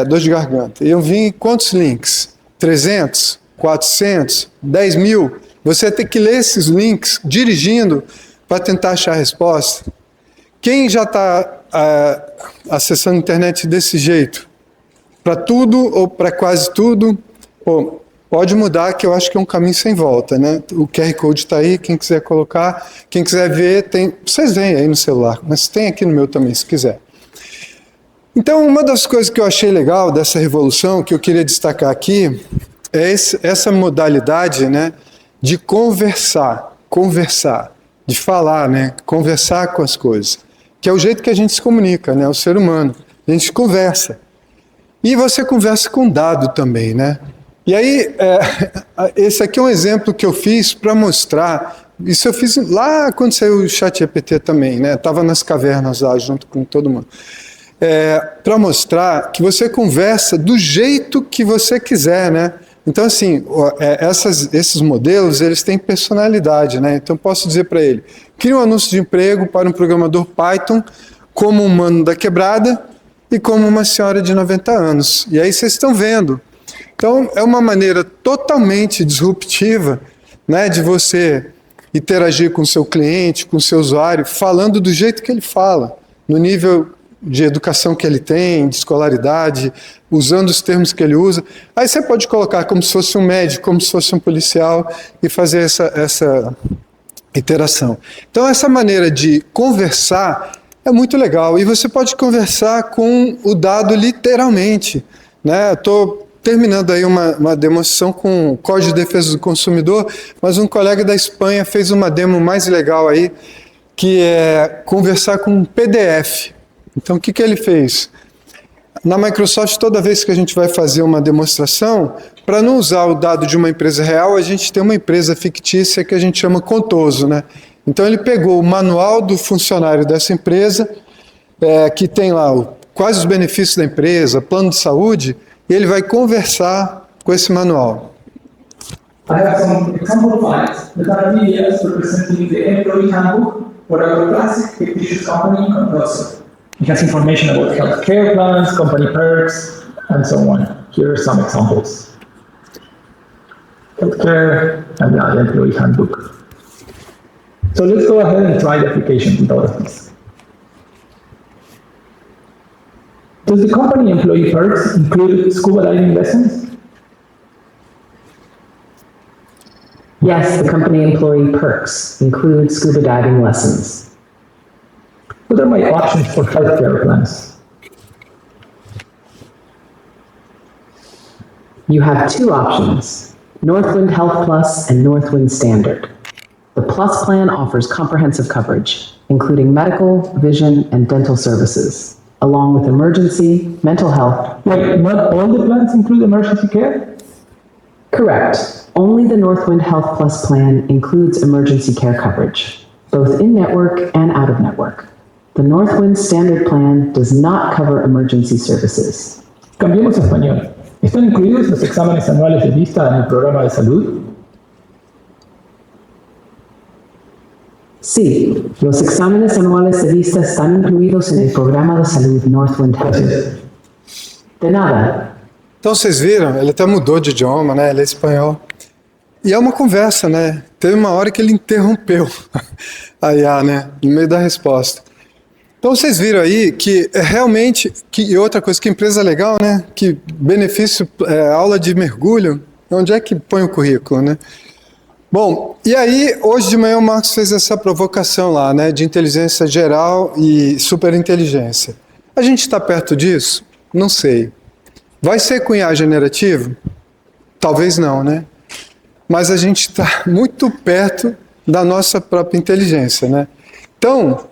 dor de garganta. E eu vi quantos links? 300? 400? 10 mil? Você tem que ler esses links dirigindo para tentar achar a resposta. Quem já está acessando a internet desse jeito? Para tudo ou para quase tudo? Pô, pode mudar, que eu acho que é um caminho sem volta, né? O QR Code está aí, quem quiser colocar, quem quiser ver, tem, vocês veem aí no celular, mas tem aqui no meu também, se quiser. Então, uma das coisas que eu achei legal dessa revolução, que eu queria destacar aqui, é essa modalidade, né, de conversar, de falar, né, conversar com as coisas, que é o jeito que a gente se comunica, né, o ser humano, a gente conversa. E você conversa com dado também, né? E aí, esse aqui é um exemplo que eu fiz para mostrar, isso eu fiz lá quando saiu o ChatGPT também, né? Estava nas cavernas lá junto com todo mundo. Para mostrar que você conversa do jeito que você quiser, né? Então, assim, esses modelos, eles têm personalidade, né? Então, posso dizer para ele, cria um anúncio de emprego para um programador Python como um humano da quebrada e como uma senhora de 90 anos. E aí vocês estão vendo. Então, é uma maneira totalmente disruptiva, né, de você interagir com o seu cliente, com o seu usuário, falando do jeito que ele fala, no nível de educação que ele tem, de escolaridade, usando os termos que ele usa. Aí você pode colocar como se fosse um médico, como se fosse um policial e fazer essa interação. Então, essa maneira de conversar é muito legal. E você pode conversar com o dado literalmente, né? Estou terminando aí uma demonstração com o Código de Defesa do Consumidor, mas um colega da Espanha fez uma demo mais legal aí, que é conversar com um PDF. Então, o que ele fez? Na Microsoft, toda vez que a gente vai fazer uma demonstração, para não usar o dado de uma empresa real, a gente tem uma empresa fictícia que a gente chama Contoso, né? Então, ele pegou o manual do funcionário dessa empresa, que tem lá quais os benefícios da empresa, plano de saúde, e ele vai conversar com esse manual. I have some example slides that are PDFs representing the employee handbook for a classic fictitious company in Contoso. It has information about healthcare plans, company perks, and so on. Here are some examples. Healthcare and the employee handbook. So let's go ahead and try the application with all of this. Does the company employee perks include scuba diving lessons? Yes, the company employee perks include scuba diving lessons. What are my options for healthcare plans? You have two options, Northwind Health Plus and Northwind Standard. The Plus plan offers comprehensive coverage, including medical, vision, and dental services, along with emergency, mental health. Wait, not all the plans include emergency care? Correct. Only the Northwind Health Plus plan includes emergency care coverage, both in-network and out-of-network. The Northwind Standard plan does not cover emergency services. Cambiemos a español. ¿Están incluidos los exámenes anuales de vista en el programa de salud? Sí, los exámenes anuales de vista están incluidos en el programa de salud Northwind Health. De nada. Então, vocês viram? Ele até mudou de idioma, né? Ele é espanhol. E é uma conversa, né? Teve uma hora que ele interrompeu a IA, né? No meio da resposta. Então, vocês viram aí que realmente... e outra coisa, que empresa legal, né? Que benefício, aula de mergulho. Onde é que põe o currículo, né? Bom, e aí, hoje de manhã o Marcos fez essa provocação lá, né? De inteligência geral e superinteligência. A gente está perto disso? Não sei. Vai ser com IA generativo? Talvez não, né? Mas a gente está muito perto da nossa própria inteligência, né? Então,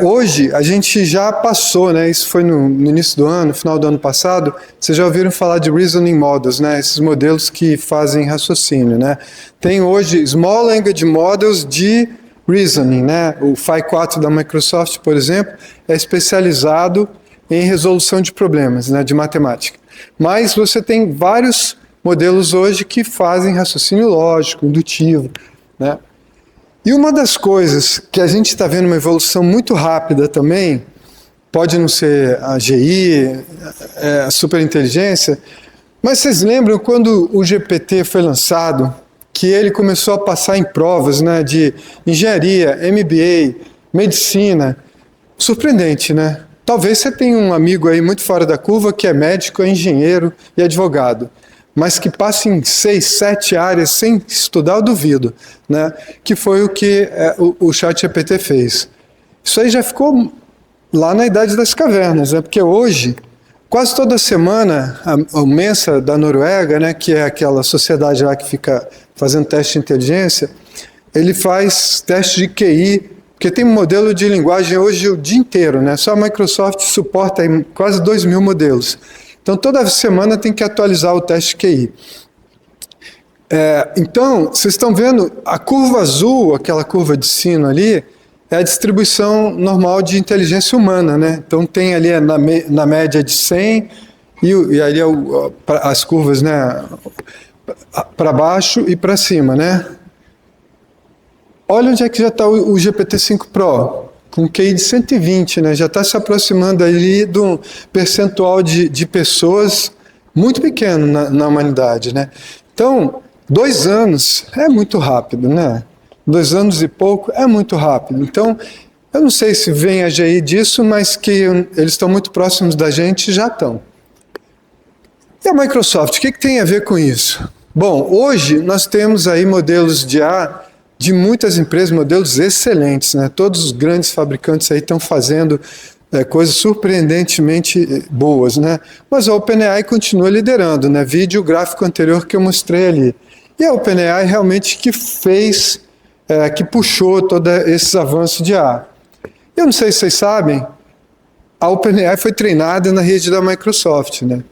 hoje a gente já passou, né? Isso foi no início do ano, no final do ano passado. Vocês já ouviram falar de reasoning models, né? Esses modelos que fazem raciocínio, né? Tem hoje Small Language Models de reasoning, né? O Phi 4 da Microsoft, por exemplo, é especializado em resolução de problemas, né? De matemática. Mas você tem vários modelos hoje que fazem raciocínio lógico, indutivo, né? E uma das coisas que a gente está vendo uma evolução muito rápida também, pode não ser a GI, a superinteligência, mas vocês lembram quando o GPT foi lançado, que ele começou a passar em provas, né, de engenharia, MBA, medicina? Surpreendente, né? Talvez você tenha um amigo aí muito fora da curva que é médico, é engenheiro e advogado, mas que passe em 6, 7 áreas sem estudar, eu duvido, né? Que foi o que o ChatGPT fez. Isso aí já ficou lá na Idade das Cavernas, né? Porque hoje, quase toda semana, a Mensa da Noruega, né, que é aquela sociedade lá que fica fazendo teste de inteligência, ele faz teste de QI, porque tem um modelo de linguagem hoje o dia inteiro, né? Só a Microsoft suporta aí quase 2.000 modelos. Então, toda semana tem que atualizar o teste QI. Então, vocês estão vendo, a curva azul, aquela curva de sino ali, é a distribuição normal de inteligência humana, né? Então, tem ali na média de 100, e ali as curvas, né, para baixo e para cima, né? Olha onde é que já está o GPT-5 Pro. com QI de 120, né? Já está se aproximando ali do percentual de pessoas muito pequeno na humanidade, né? Então, 2 anos é muito rápido, né? 2 anos e pouco é muito rápido. Então, eu não sei se vem a GI disso, mas que eles estão muito próximos da gente, já estão. E a Microsoft, o que tem a ver com isso? Bom, hoje nós temos aí modelos de IA de muitas empresas, modelos excelentes, né? Todos os grandes fabricantes aí estão fazendo coisas surpreendentemente boas, né? Mas a OpenAI continua liderando, né? Vide o gráfico anterior que eu mostrei ali. E a OpenAI realmente que fez, que puxou todos esses avanços de IA. Eu não sei se vocês sabem, a OpenAI foi treinada na rede da Microsoft, né?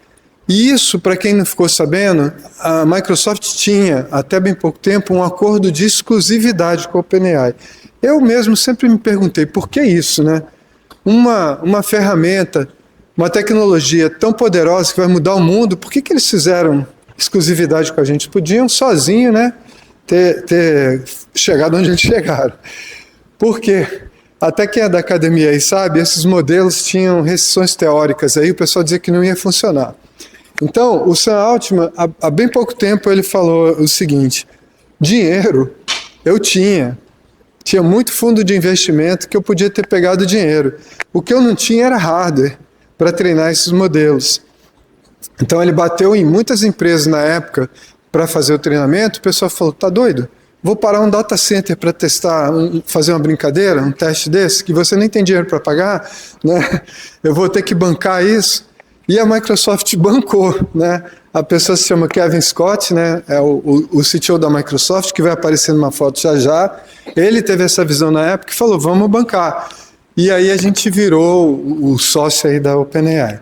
E isso, para quem não ficou sabendo, a Microsoft tinha, até bem pouco tempo, um acordo de exclusividade com a OpenAI. Eu mesmo sempre me perguntei, por que isso, né? Uma ferramenta, uma tecnologia tão poderosa que vai mudar o mundo, por que eles fizeram exclusividade com a gente? Podiam sozinho, né, ter chegado onde eles chegaram. Por quê? Até quem é da academia aí sabe, esses modelos tinham restrições teóricas, aí o pessoal dizia que não ia funcionar. Então, o Sam Altman, há bem pouco tempo, ele falou o seguinte: dinheiro eu tinha muito fundo de investimento que eu podia ter pegado dinheiro. O que eu não tinha era hardware para treinar esses modelos. Então, ele bateu em muitas empresas na época para fazer o treinamento. O pessoal falou, tá doido? Vou parar um data center para testar, fazer uma brincadeira, um teste desse, que você nem tem dinheiro para pagar, né? Eu vou ter que bancar isso. E a Microsoft bancou, né? A pessoa se chama Kevin Scott, né? É o CTO da Microsoft, que vai aparecer numa foto já. Ele teve essa visão na época e falou, vamos bancar. E aí a gente virou o sócio aí da OpenAI.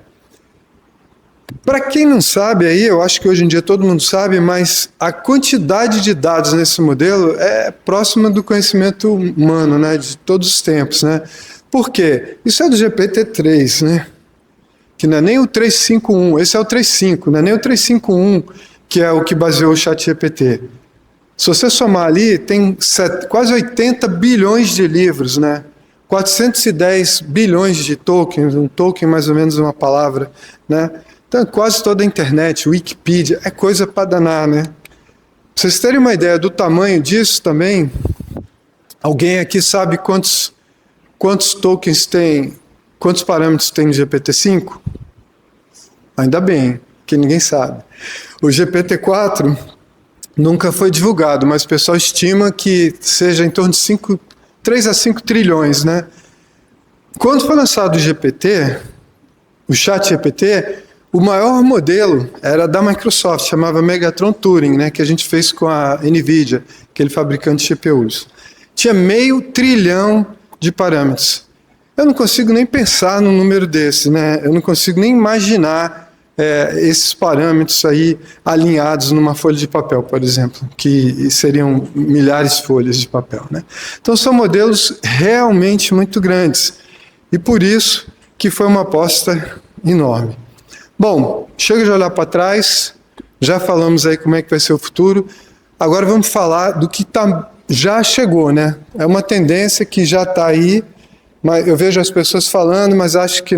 Para quem não sabe aí, eu acho que hoje em dia todo mundo sabe, mas a quantidade de dados nesse modelo é próxima do conhecimento humano, né? De todos os tempos, né? Por quê? Isso é do GPT-3, né? Que não é nem o 351, esse é o 3.5, não é nem o 351, que é o que baseou o ChatGPT. Se você somar ali, tem quase 80 bilhões de livros, né? 410 bilhões de tokens, um token mais ou menos uma palavra, né? Então, quase toda a internet, Wikipedia, é coisa para danar, né? Pra vocês terem uma ideia do tamanho disso também, alguém aqui sabe quantos tokens tem, quantos parâmetros tem no GPT-5? Ainda bem, que ninguém sabe. O GPT-4 nunca foi divulgado, mas o pessoal estima que seja em torno de 3 a 5 trilhões, né? Quando foi lançado o GPT, o ChatGPT, o maior modelo era da Microsoft, chamava Megatron Turing, né, que a gente fez com a NVIDIA, aquele fabricante de GPUs. Tinha 500 bilhão de parâmetros. Eu não consigo nem pensar num número desse, né? Eu não consigo nem imaginar esses parâmetros aí alinhados numa folha de papel, por exemplo, que seriam milhares de folhas de papel, né? Então são modelos realmente muito grandes e por isso que foi uma aposta enorme. Bom, chega de olhar para trás, já falamos aí como é que vai ser o futuro, agora vamos falar do que já chegou, né? É uma tendência que já está aí, mas eu vejo as pessoas falando, mas acho que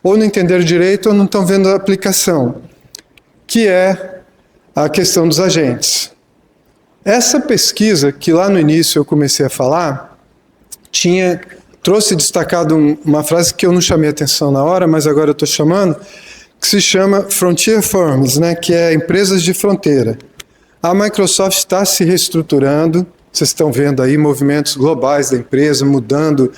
ou não entenderam direito ou não estão vendo a aplicação, que é a questão dos agentes. Essa pesquisa, que lá no início eu comecei a falar, trouxe destacado uma frase que eu não chamei atenção na hora, mas agora eu estou chamando, que se chama Frontier Firms, né, que é empresas de fronteira. A Microsoft está se reestruturando, vocês estão vendo aí movimentos globais da empresa, mudando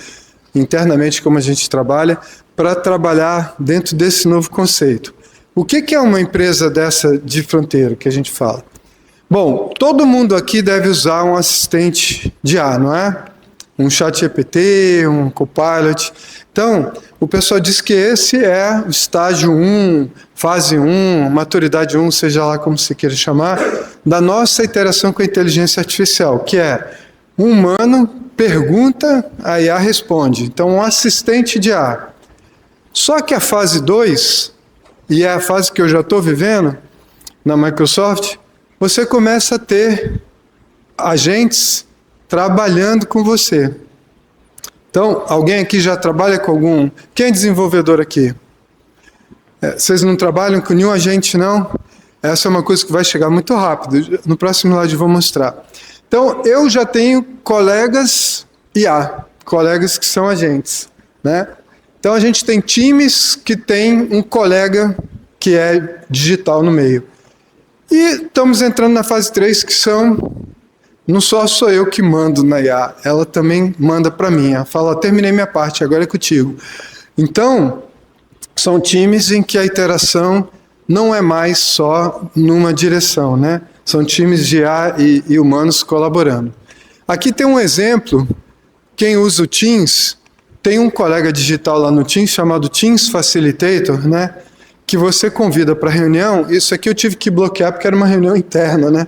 internamente como a gente trabalha, para trabalhar dentro desse novo conceito. O que é uma empresa dessa de fronteira que a gente fala? Bom, todo mundo aqui deve usar um assistente de IA, não é? Um ChatGPT, um Copilot. Então, o pessoal diz que esse é o estágio 1, fase 1, maturidade 1, seja lá como você queira chamar, da nossa interação com a inteligência artificial, que é um humano pergunta, a IA responde. Então, um assistente de IA. Só que a fase 2, e é a fase que eu já estou vivendo na Microsoft, você começa a ter agentes trabalhando com você. Então, alguém aqui já trabalha com algum... Quem é desenvolvedor aqui? Vocês não trabalham com nenhum agente, não? Essa é uma coisa que vai chegar muito rápido. No próximo slide eu vou mostrar. Então, eu já tenho colegas IA, colegas que são agentes, né? Então, a gente tem times que tem um colega que é digital no meio. E estamos entrando na fase 3, que são... Não só sou eu que mando na IA, ela também manda para mim. Ela fala, terminei minha parte, agora é contigo. Então, são times em que a interação não é mais só numa direção, né? São times de IA e humanos colaborando. Aqui tem um exemplo, quem usa o Teams, tem um colega digital lá no Teams chamado Teams Facilitator, né? Que você convida para reunião. Isso aqui eu tive que bloquear porque era uma reunião interna, né?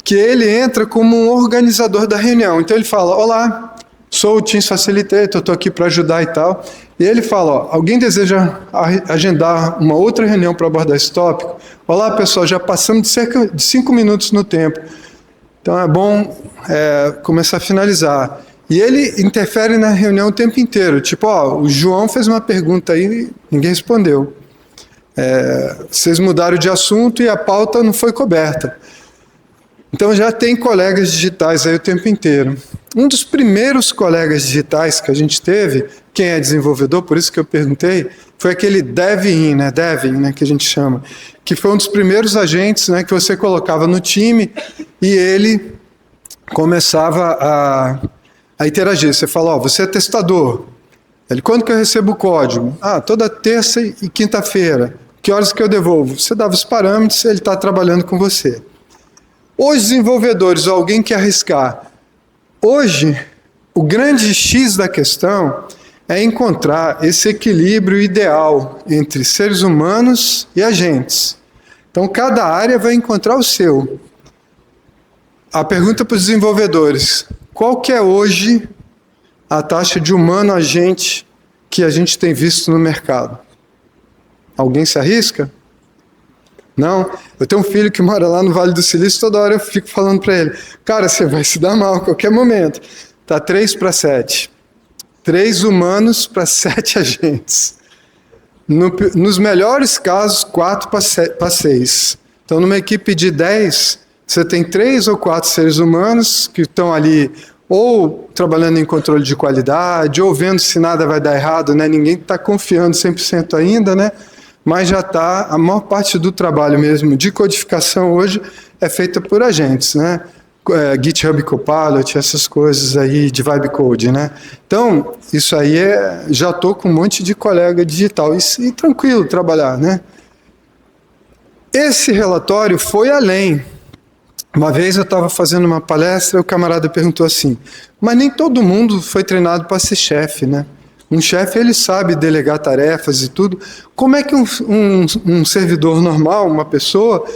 Que ele entra como um organizador da reunião. Então ele fala, olá, sou o Teams Facilitator, estou aqui para ajudar e tal. E ele fala, ó, alguém deseja agendar uma outra reunião para abordar esse tópico? Olá, pessoal, já passamos de cerca de 5 minutos no tempo. Então é bom começar a finalizar. E ele interfere na reunião o tempo inteiro. Tipo, ó, o João fez uma pergunta aí e ninguém respondeu. Vocês mudaram de assunto e a pauta não foi coberta. Então já tem colegas digitais aí o tempo inteiro. Um dos primeiros colegas digitais que a gente teve, quem é desenvolvedor, por isso que eu perguntei, foi aquele Devin, né, que a gente chama, que foi um dos primeiros agentes, né, que você colocava no time e ele começava a interagir. Você fala, ó, você é testador. Ele, quando que eu recebo o código? Toda terça e quinta-feira. Que horas que eu devolvo? Você dava os parâmetros, ele está trabalhando com você. Os desenvolvedores, ou alguém que arriscar, hoje, o grande X da questão é encontrar esse equilíbrio ideal entre seres humanos e agentes. Então, cada área vai encontrar o seu. A pergunta para os desenvolvedores, qual que é hoje a taxa de humano-agente que a gente tem visto no mercado? Alguém se arrisca? Não, eu tenho um filho que mora lá no Vale do Silício, toda hora eu fico falando para ele, cara, você vai se dar mal a qualquer momento. Tá 3-7. 3 humanos para 7 agentes. Nos melhores casos, 4-6. Então, numa equipe de 10, você tem 3 ou 4 seres humanos que estão ali ou trabalhando em controle de qualidade, ou vendo se nada vai dar errado, né? Ninguém está confiando 100% ainda, né? Mas já está, a maior parte do trabalho mesmo de codificação hoje é feita por agentes, né? GitHub Copilot, essas coisas aí de Vibe Code, né? Então, isso aí já estou com um monte de colega digital e tranquilo trabalhar, né? Esse relatório foi além. Uma vez eu estava fazendo uma palestra e o camarada perguntou assim, mas nem todo mundo foi treinado para ser chefe, né? Um chefe, ele sabe delegar tarefas e tudo. Como é que um servidor normal, uma pessoa,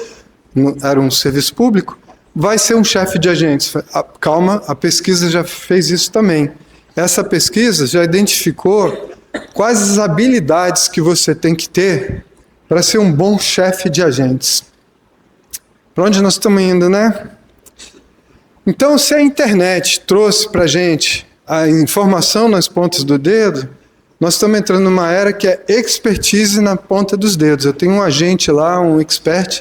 era um serviço público, vai ser um chefe de agentes? Calma, a pesquisa já fez isso também. Essa pesquisa já identificou quais as habilidades que você tem que ter para ser um bom chefe de agentes. Para onde nós estamos indo, né? Então, se a internet trouxe para a gente a informação nas pontas do dedo, nós estamos entrando numa era que é expertise na ponta dos dedos. Eu tenho um agente lá, um expert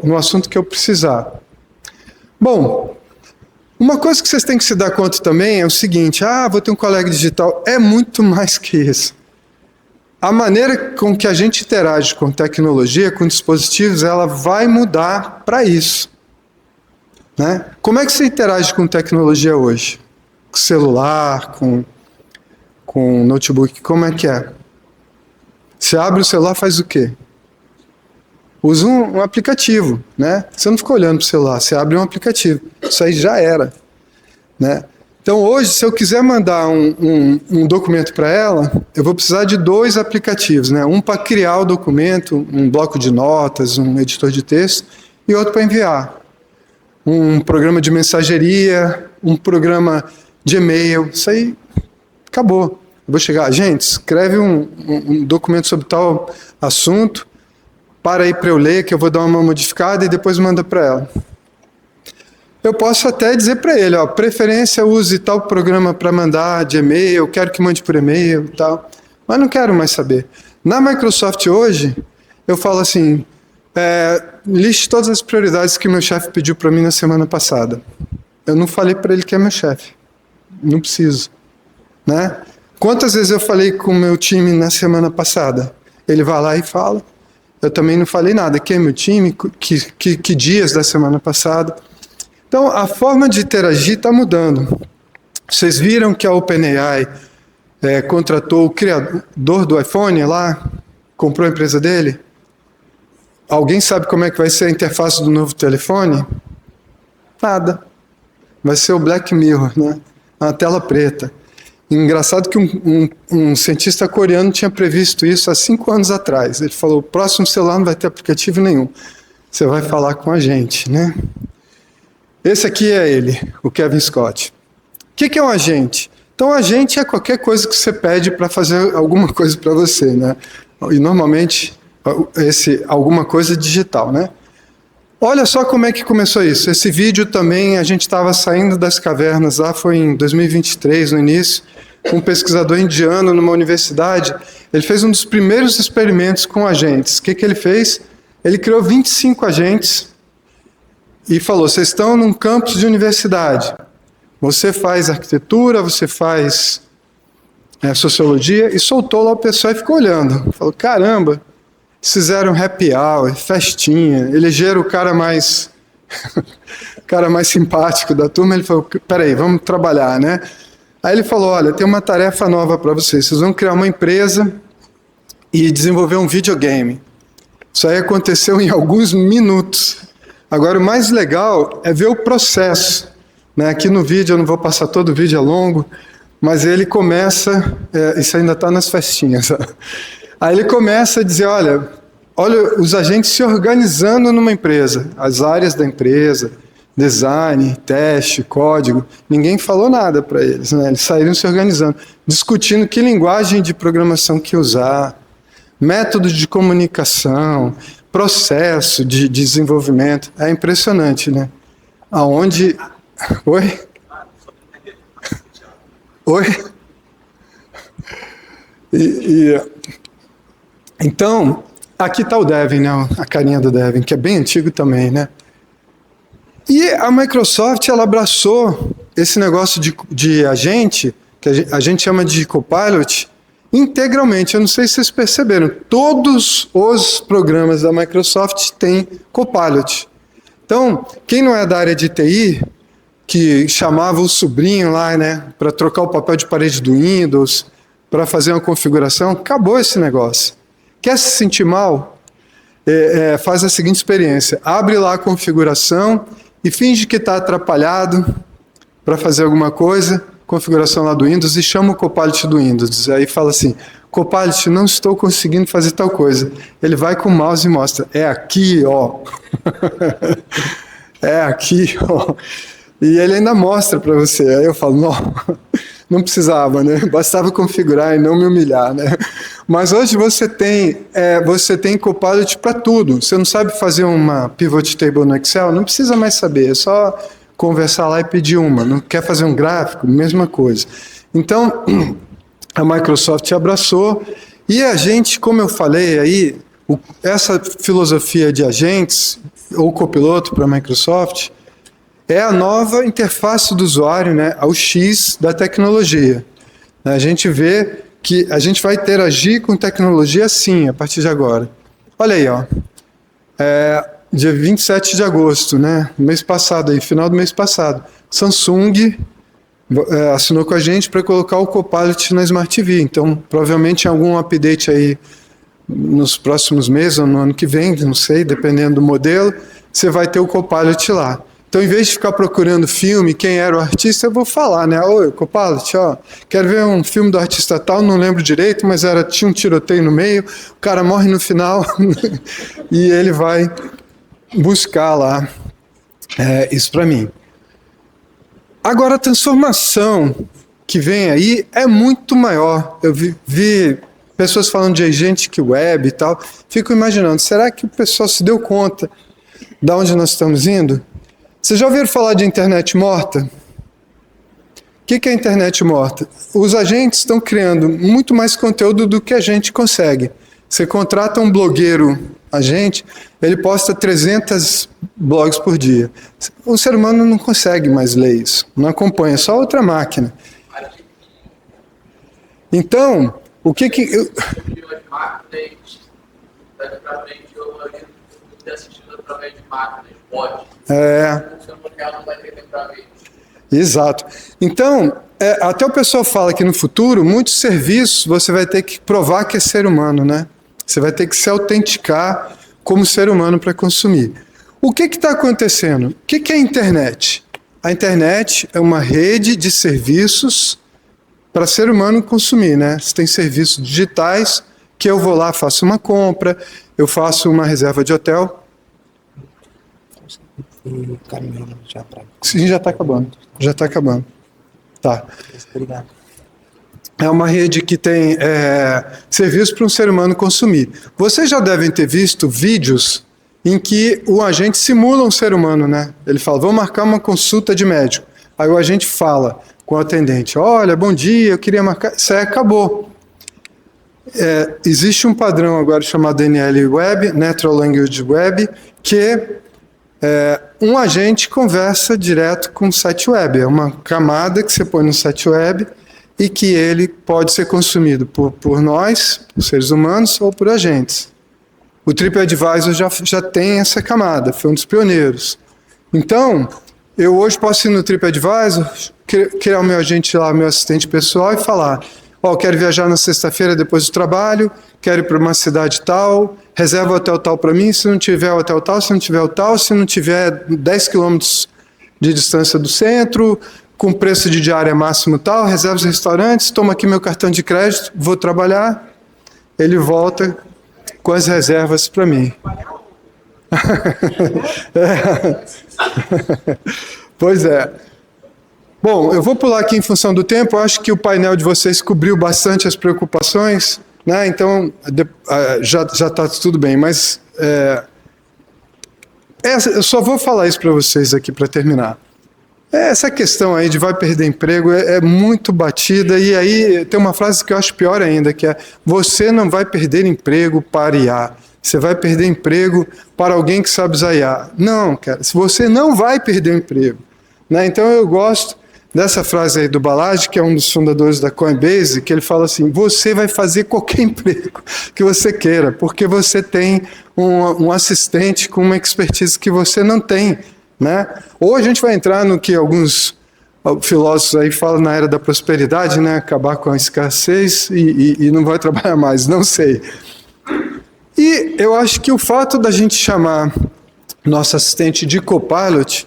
no assunto que eu precisar. Bom, uma coisa que vocês têm que se dar conta também é o seguinte, vou ter um colega digital, é muito mais que isso. A maneira com que a gente interage com tecnologia, com dispositivos, ela vai mudar para isso. Né? Como é que você interage com tecnologia hoje? Com celular, com notebook, como é que é? Você abre o celular, faz o quê? Usa um aplicativo, né? Você não fica olhando para o celular, você abre um aplicativo. Isso aí já era, né? Então hoje, se eu quiser mandar um documento para ela, eu vou precisar de 2 aplicativos, né? Um para criar o documento, um bloco de notas, um editor de texto, e outro para enviar. Um programa de mensageria, um programa de e-mail, isso aí acabou. Eu vou chegar, gente, escreve um documento sobre tal assunto, para aí para eu ler, que eu vou dar uma modificada e depois manda para ela. eu posso até dizer para ele, ó, preferência use tal programa para mandar de e-mail, quero que mande por e-mail e tal, mas não quero mais saber. Na Microsoft hoje, eu falo assim, liste todas as prioridades que meu chefe pediu para mim na semana passada. Eu não falei para ele que é meu chefe, não preciso, né? Quantas vezes eu falei com o meu time na semana passada? Ele vai lá e fala. Eu também não falei nada. Quem é meu time? Que dias da semana passada? Então, a forma de interagir está mudando. Vocês viram que a OpenAI contratou o criador do iPhone lá? Comprou a empresa dele? Alguém sabe como é que vai ser a interface do novo telefone? Nada. Vai ser o Black Mirror, né? Uma tela preta. Engraçado que um cientista coreano tinha previsto isso há 5 anos atrás. Ele falou, o próximo celular não vai ter aplicativo nenhum. Você vai falar com a gente, né? Esse aqui é ele, o Kevin Scott. O que é um agente? Então, um agente é qualquer coisa que você pede para fazer alguma coisa para você, né? E normalmente, alguma coisa digital, né? Olha só como é que começou isso. Esse vídeo também, a gente estava saindo das cavernas lá, foi em 2023, no início, um pesquisador indiano numa universidade, ele fez um dos primeiros experimentos com agentes. O que ele fez? Ele criou 25 agentes e falou, vocês estão num campus de universidade, você faz arquitetura, você faz sociologia, e soltou lá o pessoal e ficou olhando. Falou, caramba, fizeram happy hour, festinha, elegeram o cara mais simpático da turma. Ele falou, peraí, vamos trabalhar, né? Aí ele falou, olha, tem uma tarefa nova para vocês vão criar uma empresa e desenvolver um videogame. Isso aí aconteceu em alguns minutos. Agora, o mais legal é ver o processo, né? Aqui no vídeo, eu não vou passar todo o vídeo, é longo, mas ele começa, isso ainda está nas festinhas, aí ele começa a dizer, olha os agentes se organizando numa empresa, as áreas da empresa, design, teste, código, ninguém falou nada para eles, né? Eles saíram se organizando, discutindo que linguagem de programação que usar, método de comunicação, processo de desenvolvimento. É impressionante, né? Aonde... Oi? Oi? Então, aqui está o Devin, né? A carinha do Devin, que é bem antigo também, né? E a Microsoft, ela abraçou esse negócio de agente, que a gente chama de Copilot, integralmente. Eu não sei se vocês perceberam, todos os programas da Microsoft têm Copilot. Então, quem não é da área de TI, que chamava o sobrinho lá, né, para trocar o papel de parede do Windows, para fazer uma configuração, acabou esse negócio. Quer se sentir mal? Faz a seguinte experiência, abre lá a configuração e finge que está atrapalhado para fazer alguma coisa, configuração lá do Windows, e chama o Copilot do Windows. Aí fala assim, Copilot, não estou conseguindo fazer tal coisa. Ele vai com o mouse e mostra, é aqui, ó. É aqui, ó. E ele ainda mostra para você. Aí eu falo, não precisava, né? Bastava configurar e não me humilhar, né? Mas hoje você tem Copilot para tudo. Você não sabe fazer uma pivot table no Excel? Não precisa mais saber, é só conversar lá e pedir uma. Não quer fazer um gráfico? Mesma coisa. Então, a Microsoft abraçou e a gente, como eu falei aí, essa filosofia de agentes, ou copiloto para a Microsoft, é a nova interface do usuário, né, ao X da tecnologia. A gente vê que a gente vai interagir com tecnologia sim, a partir de agora. Olha aí, ó. Dia 27 de agosto, né, mês passado, aí, final do mês passado, Samsung assinou com a gente para colocar o Copilot na Smart TV. Então, provavelmente em algum update aí nos próximos meses ou no ano que vem, não sei, dependendo do modelo, você vai ter o Copilot lá. Então, em vez de ficar procurando filme, quem era o artista, eu vou falar, né? Oi, Copilot, ó, quero ver um filme do artista tal, não lembro direito, mas tinha um tiroteio no meio, o cara morre no final, e ele vai buscar lá isso para mim. Agora, a transformação que vem aí é muito maior. Eu vi pessoas falando de agentic web e tal, fico imaginando, será que o pessoal se deu conta de onde nós estamos indo? Vocês já ouviram falar de internet morta? O que é internet morta? Os agentes estão criando muito mais conteúdo do que a gente consegue. Você contrata um blogueiro agente, ele posta 300 blogs por dia. O ser humano não consegue mais ler isso, não acompanha, só outra máquina. Então, o que que... Exato. Então, até o pessoal fala que no futuro, muitos serviços você vai ter que provar que é ser humano, né? Você vai ter que se autenticar como ser humano para consumir. O que está acontecendo? O que é a internet? A internet é uma rede de serviços para ser humano consumir, né? Você tem serviços digitais que eu vou lá, faço uma compra, eu faço uma reserva de hotel. Sim, já está acabando. Já está acabando. Tá. Obrigado. É uma rede que tem serviço para um ser humano consumir. Vocês já devem ter visto vídeos em que o agente simula um ser humano, né? Ele fala, vou marcar uma consulta de médico. Aí o agente fala com o atendente, olha, bom dia, eu queria marcar... Isso aí acabou. Existe um padrão agora chamado NL Web, Natural Language Web, que um agente conversa direto com o site web. É uma camada que você põe no site web e que ele pode ser consumido por nós, por seres humanos, ou por agentes. O TripAdvisor já tem essa camada, foi um dos pioneiros. Então, eu hoje posso ir no TripAdvisor, criar o meu agente lá, meu assistente pessoal e falar, quero viajar na sexta-feira depois do trabalho, quero ir para uma cidade tal, reserva o hotel tal para mim, se não tiver o hotel tal, se não tiver o tal, se não tiver 10 quilômetros de distância do centro, com preço de diária máximo tal, reserva os restaurantes, toma aqui meu cartão de crédito, vou trabalhar, ele volta com as reservas para mim. Pois é. Bom, eu vou pular aqui em função do tempo, eu acho que o painel de vocês cobriu bastante as preocupações, né? Então já está tudo bem, mas eu só vou falar isso para vocês aqui para terminar. Essa questão aí de vai perder emprego é muito batida, e aí tem uma frase que eu acho pior ainda, que é, você não vai perder emprego para IA, você vai perder emprego para alguém que sabe usar IA. Não, cara, você não vai perder emprego. Né? Então eu gosto dessa frase aí do Balaji, que é um dos fundadores da Coinbase, que ele fala assim, você vai fazer qualquer emprego que você queira, porque você tem um assistente com uma expertise que você não tem. Né? Ou a gente vai entrar no que alguns filósofos aí falam na era da prosperidade, né? Acabar com a escassez e não vai trabalhar mais, não sei. E eu acho que o fato da gente chamar nosso assistente de copilot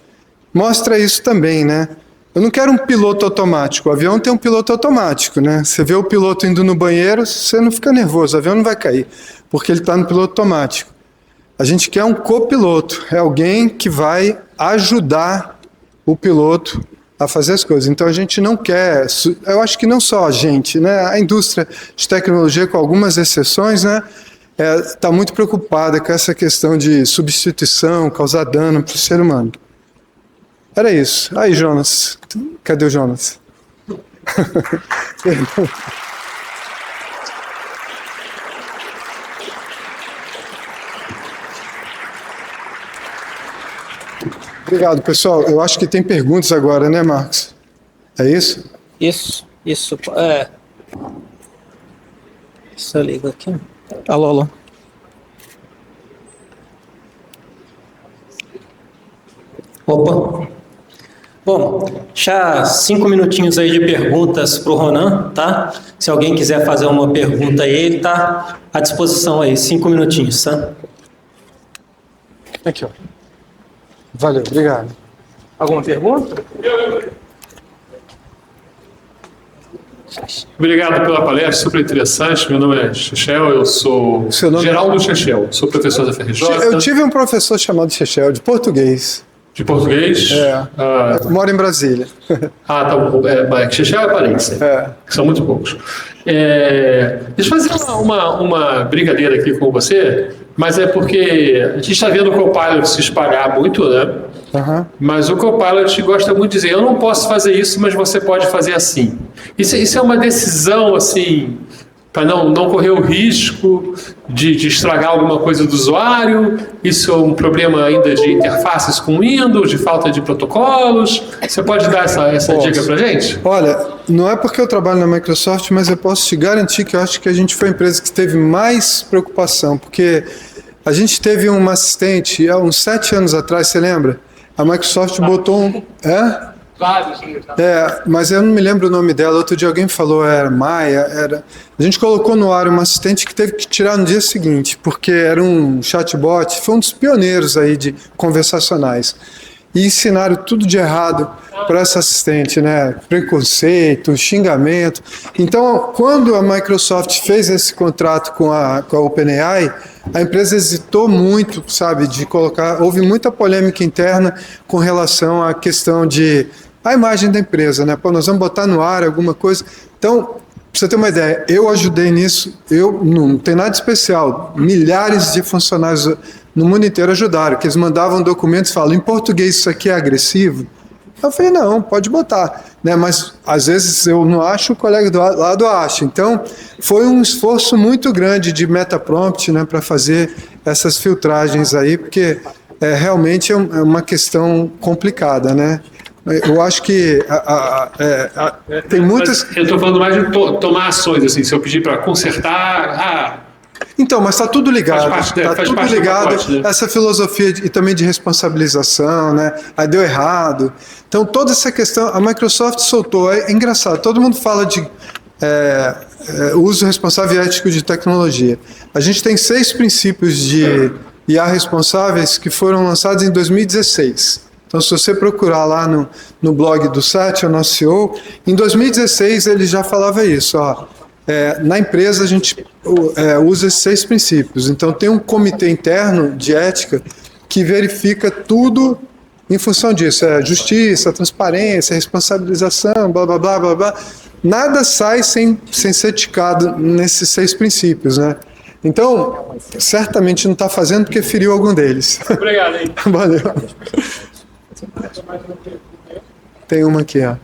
mostra isso também, né? Eu não quero um piloto automático, o avião tem um piloto automático, né? Você vê o piloto indo no banheiro, você não fica nervoso, o avião não vai cair, porque ele está no piloto automático. A gente quer um copiloto, é alguém que vai ajudar o piloto a fazer as coisas. Então a gente não quer, eu acho que não só a gente, né? A indústria de tecnologia, com algumas exceções, né? Está muito preocupada com essa questão de substituição, causar dano para o ser humano. Era isso. Aí, Jonas. Cadê o Jonas? Obrigado, pessoal. Eu acho que tem perguntas agora, né, Marcos? É isso? Isso. Isso eu ligo aqui. Alô. Opa. Bom, já 5 minutinhos aí de perguntas para o Ronan, tá? Se alguém quiser fazer uma pergunta aí, ele está à disposição aí, 5 minutinhos, tá? Aqui, ó. Valeu, obrigado. Alguma pergunta? Obrigado pela palestra, super interessante. Meu nome é Chechel, eu sou Geraldo Chechel, sou professor da FRJ. Eu tive um professor chamado Chechel, de português. De português? Moro em Brasília. Tá bom. Chechel é parente, que são muito poucos. Deixa eu fazer uma brincadeira aqui com você. Mas é porque a gente está vendo o Copilot se espalhar muito, né? Mas o Copilot gosta muito de dizer, eu não posso fazer isso, mas você pode fazer assim. Isso é uma decisão, assim, para não correr o risco de estragar alguma coisa do usuário. Isso é um problema ainda de interfaces com Windows, de falta de protocolos. Você pode dar essa dica para a gente? Olha, não é porque eu trabalho na Microsoft, mas eu posso te garantir que eu acho que a gente foi a empresa que teve mais preocupação, porque a gente teve uma assistente há uns 7 anos atrás, você lembra? A Microsoft botou um... Vários. Mas eu não me lembro o nome dela. Outro dia alguém falou, era Maia. A gente colocou no ar uma assistente que teve que tirar no dia seguinte, porque era um chatbot, foi um dos pioneiros aí de conversacionais. E ensinaram tudo de errado para essa assistente, né? Preconceito, xingamento. Então, quando a Microsoft fez esse contrato com a OpenAI, a empresa hesitou muito, sabe, de colocar... Houve muita polêmica interna com relação à questão de... a imagem da empresa, né? Pô, nós vamos botar no ar alguma coisa. Então, pra você ter uma ideia, eu ajudei nisso, eu não tem nada de especial. Milhares de funcionários no mundo inteiro ajudaram, que eles mandavam documentos e falavam, em português isso aqui é agressivo? Eu falei, não, pode botar, né? Mas às vezes eu não acho, o colega do lado acha. Então, foi um esforço muito grande de metaprompt, né, para fazer essas filtragens aí, porque realmente é uma questão complicada, né? Eu acho que tem muitas... Mas eu estou falando mais de tomar ações, assim, se eu pedir para consertar... Então, mas está tudo ligado. Está tudo ligado, pacote, né? Essa filosofia e também de responsabilização, né? Aí deu errado. Então, toda essa questão, a Microsoft soltou. É engraçado, todo mundo fala de uso responsável e ético de tecnologia. A gente tem 6 princípios de IA responsáveis que foram lançados em 2016. Então, se você procurar lá no blog do Satya, o nosso CEO, em 2016 ele já falava isso, ó. Na empresa a gente usa esses 6 princípios. Então tem um comitê interno de ética que verifica tudo em função disso. Justiça, transparência, responsabilização, blá, blá, blá, blá, blá. Nada sai sem ser ticado nesses 6 princípios, né? Então, certamente não está fazendo porque feriu algum deles. Obrigado, hein? Valeu. Tem uma aqui, ó.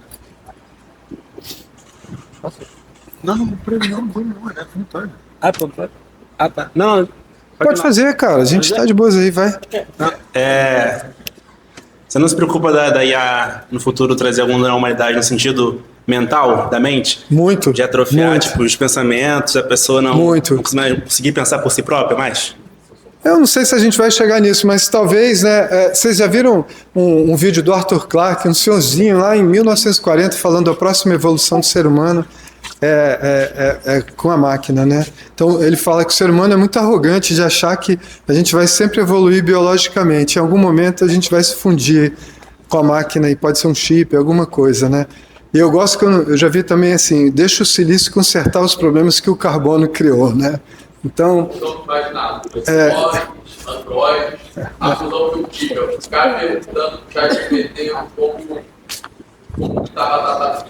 Não, não, né? Não, pode fazer, cara. A gente tá de boas aí, vai. Você não se preocupa da IA no futuro trazer alguma dano à humanidade no sentido mental da mente? Muito. De atrofiar, muito. tipo, os pensamentos, a pessoa não conseguir pensar por si própria mais? Eu não sei se a gente vai chegar nisso, mas talvez, né? Vocês já viram um vídeo do Arthur Clarke, um senhorzinho lá em 1940, falando da próxima evolução do ser humano com a máquina, né? Então ele fala que o ser humano é muito arrogante de achar que a gente vai sempre evoluir biologicamente. Em algum momento a gente vai se fundir com a máquina e pode ser um chip, alguma coisa, né? E eu gosto que eu já vi também assim, deixa o silício consertar os problemas que o carbono criou, né? Então... Não faz nada. Android, a fusão biológica, os caras perguntando que já meteram como tá.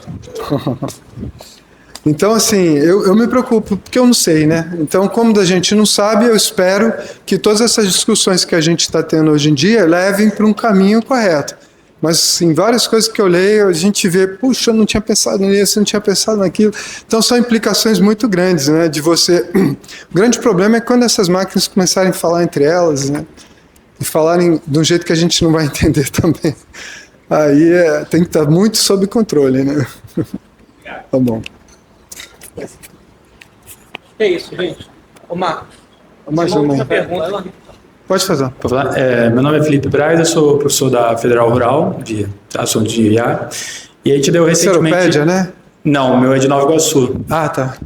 Então, assim, eu me preocupo, porque eu não sei, né? Então, como a gente não sabe, eu espero que todas essas discussões que a gente está tendo hoje em dia levem para um caminho correto. Mas, assim, várias coisas que eu leio, a gente vê, puxa, eu não tinha pensado nisso, eu não tinha pensado naquilo. Então, são implicações muito grandes, né? De você... O grande problema é quando essas máquinas começarem a falar entre elas, né? E falarem de um jeito que a gente não vai entender também. Aí tem que estar muito sob controle, né? Tá bom. É isso, gente. Ô, Marcos. Mais uma pergunta. Pode fazer. Meu nome é Felipe Braz, eu sou professor da Federal Rural, de assuntos de IA. E a gente deu recentemente... Seropédia, né? Não, o meu é de Nova Iguaçu. Ah, tá.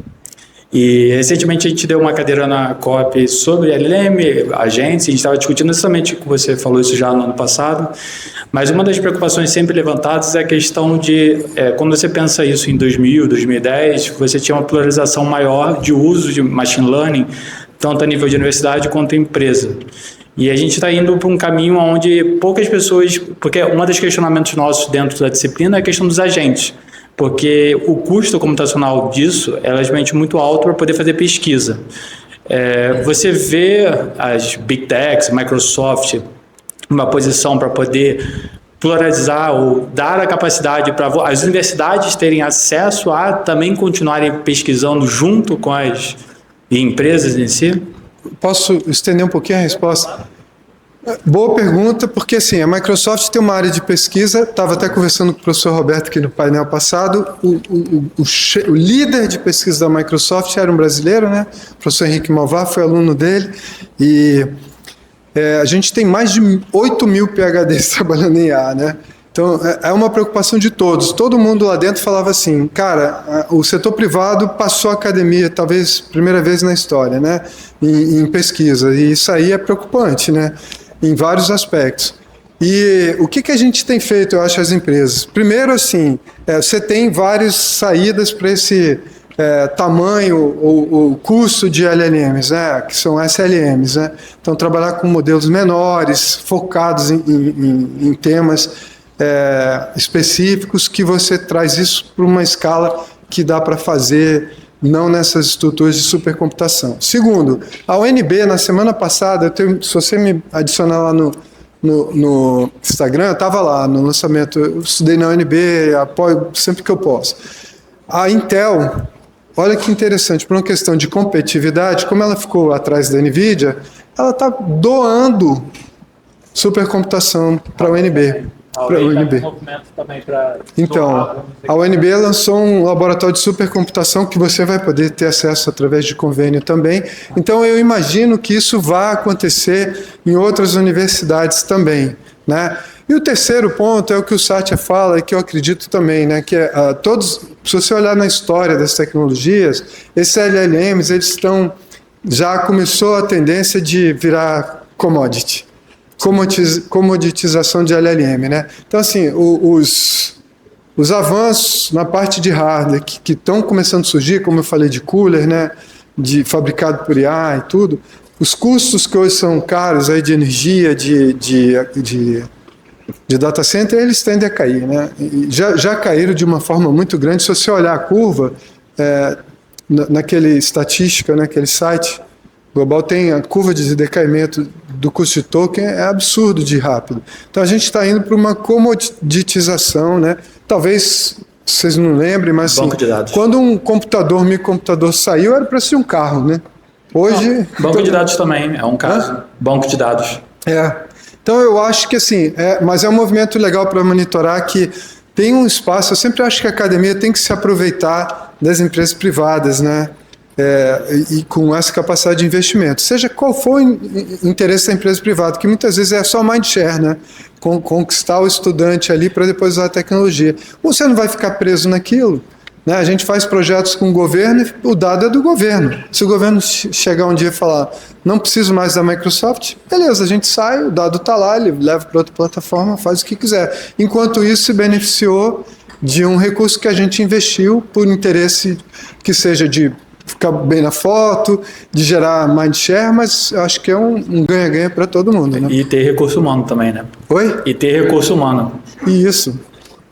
E recentemente a gente deu uma cadeira na COP sobre LLM, agência, a gente estava discutindo exatamente o que você falou isso já no ano passado, mas uma das preocupações sempre levantadas é a questão de, quando você pensa isso em 2000, 2010, você tinha uma polarização maior de uso de machine learning, tanto a nível de universidade quanto empresa. E a gente está indo para um caminho onde poucas pessoas, porque um dos questionamentos nossos dentro da disciplina é a questão dos agentes, porque o custo computacional disso é relativamente muito alto para poder fazer pesquisa. Você vê as Big Techs, Microsoft, uma posição para poder pluralizar ou dar a capacidade para as universidades terem acesso a também continuarem pesquisando junto com as empresas em si? Posso estender um pouquinho a resposta? Boa pergunta, porque assim, a Microsoft tem uma área de pesquisa, estava até conversando com o professor Roberto aqui no painel passado, o líder de pesquisa da Microsoft era um brasileiro, né? O professor Henrique Malvar foi aluno dele, e a gente tem mais de 8 mil PhDs trabalhando em IA, né? Então, é uma preocupação de todos. Todo mundo lá dentro falava assim, cara, o setor privado passou a academia, talvez primeira vez na história, né? Em pesquisa, e isso aí é preocupante, né? Em vários aspectos. E o que a gente tem feito, eu acho, as empresas? Primeiro, assim, você tem várias saídas para esse tamanho ou custo de LLMs, né, que são SLMs. Né? Então, trabalhar com modelos menores, focados em temas específicos, que você traz isso para uma escala que dá para fazer, não nessas estruturas de supercomputação. Segundo, a UNB, na semana passada, se você me adicionar lá no Instagram, eu estava lá no lançamento, eu estudei na UNB, apoio sempre que eu posso. A Intel, olha que interessante, por uma questão de competitividade, como ela ficou atrás da NVIDIA, ela está doando supercomputação para a UNB. Então, a UNB lançou um laboratório de supercomputação que você vai poder ter acesso através de convênio também. Então, eu imagino que isso vai acontecer em outras universidades também, né? E o terceiro ponto é o que o Satya fala, e que eu acredito também, né? Que se você olhar na história das tecnologias, esses LLMs, já começou a tendência de virar commodity. Comoditização de LLM, né? Então, assim, os avanços na parte de hardware que estão começando a surgir, como eu falei de cooler, né? Fabricado por IA e tudo, os custos que hoje são caros aí de energia, de data center, eles tendem a cair, né? Já caíram de uma forma muito grande. Se você olhar a curva, naquele estatística, naquele site global, tem a curva de decaimento do custo de token, é absurdo de rápido. Então a gente está indo para uma comoditização, né? Talvez vocês não lembrem, mas assim, quando um microcomputador saiu, era para ser um carro, né? Hoje... Banco de dados também, é um caso. Banco de dados. Então eu acho que assim, mas é um movimento legal para monitorar, que tem um espaço. Eu sempre acho que a academia tem que se aproveitar das empresas privadas, né? E com essa capacidade de investimento, seja qual for o interesse da empresa privada, que muitas vezes é só mindshare, né? Conquistar o estudante ali para depois usar a tecnologia. Você não vai ficar preso naquilo, né? A gente faz projetos com o governo e o dado é do governo. Se o governo chegar um dia e falar, não preciso mais da Microsoft, beleza, a gente sai, o dado está lá, ele leva para outra plataforma, faz o que quiser. Enquanto isso, se beneficiou de um recurso que a gente investiu por interesse que seja de ficar bem na foto, de gerar mindshare, mas eu acho que é um ganha-ganha para todo mundo, né? E ter recurso humano também, né? Oi? E ter recurso humano. Isso.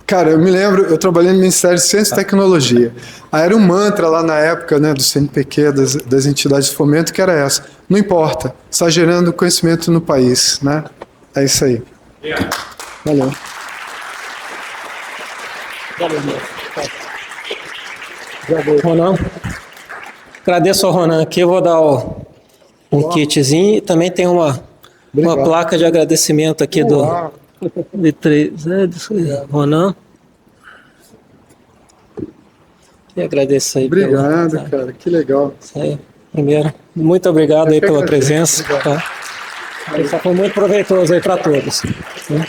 Cara, eu me lembro, eu trabalhei no Ministério de Ciência e Tecnologia. Aí era um mantra lá na época, né, do CNPq, das entidades de fomento, que era essa: não importa, está gerando conhecimento no país, né? É isso aí. Obrigado. Valeu. Ronan. Agradeço ao Ronan aqui, eu vou dar um kitzinho, e também tem uma placa de agradecimento aqui do Ronan. E agradeço aí. Obrigado, cara, que legal. Isso aí, primeiro, muito obrigado aí pela presença. Tá? Isso foi muito proveitoso aí para todos. Né?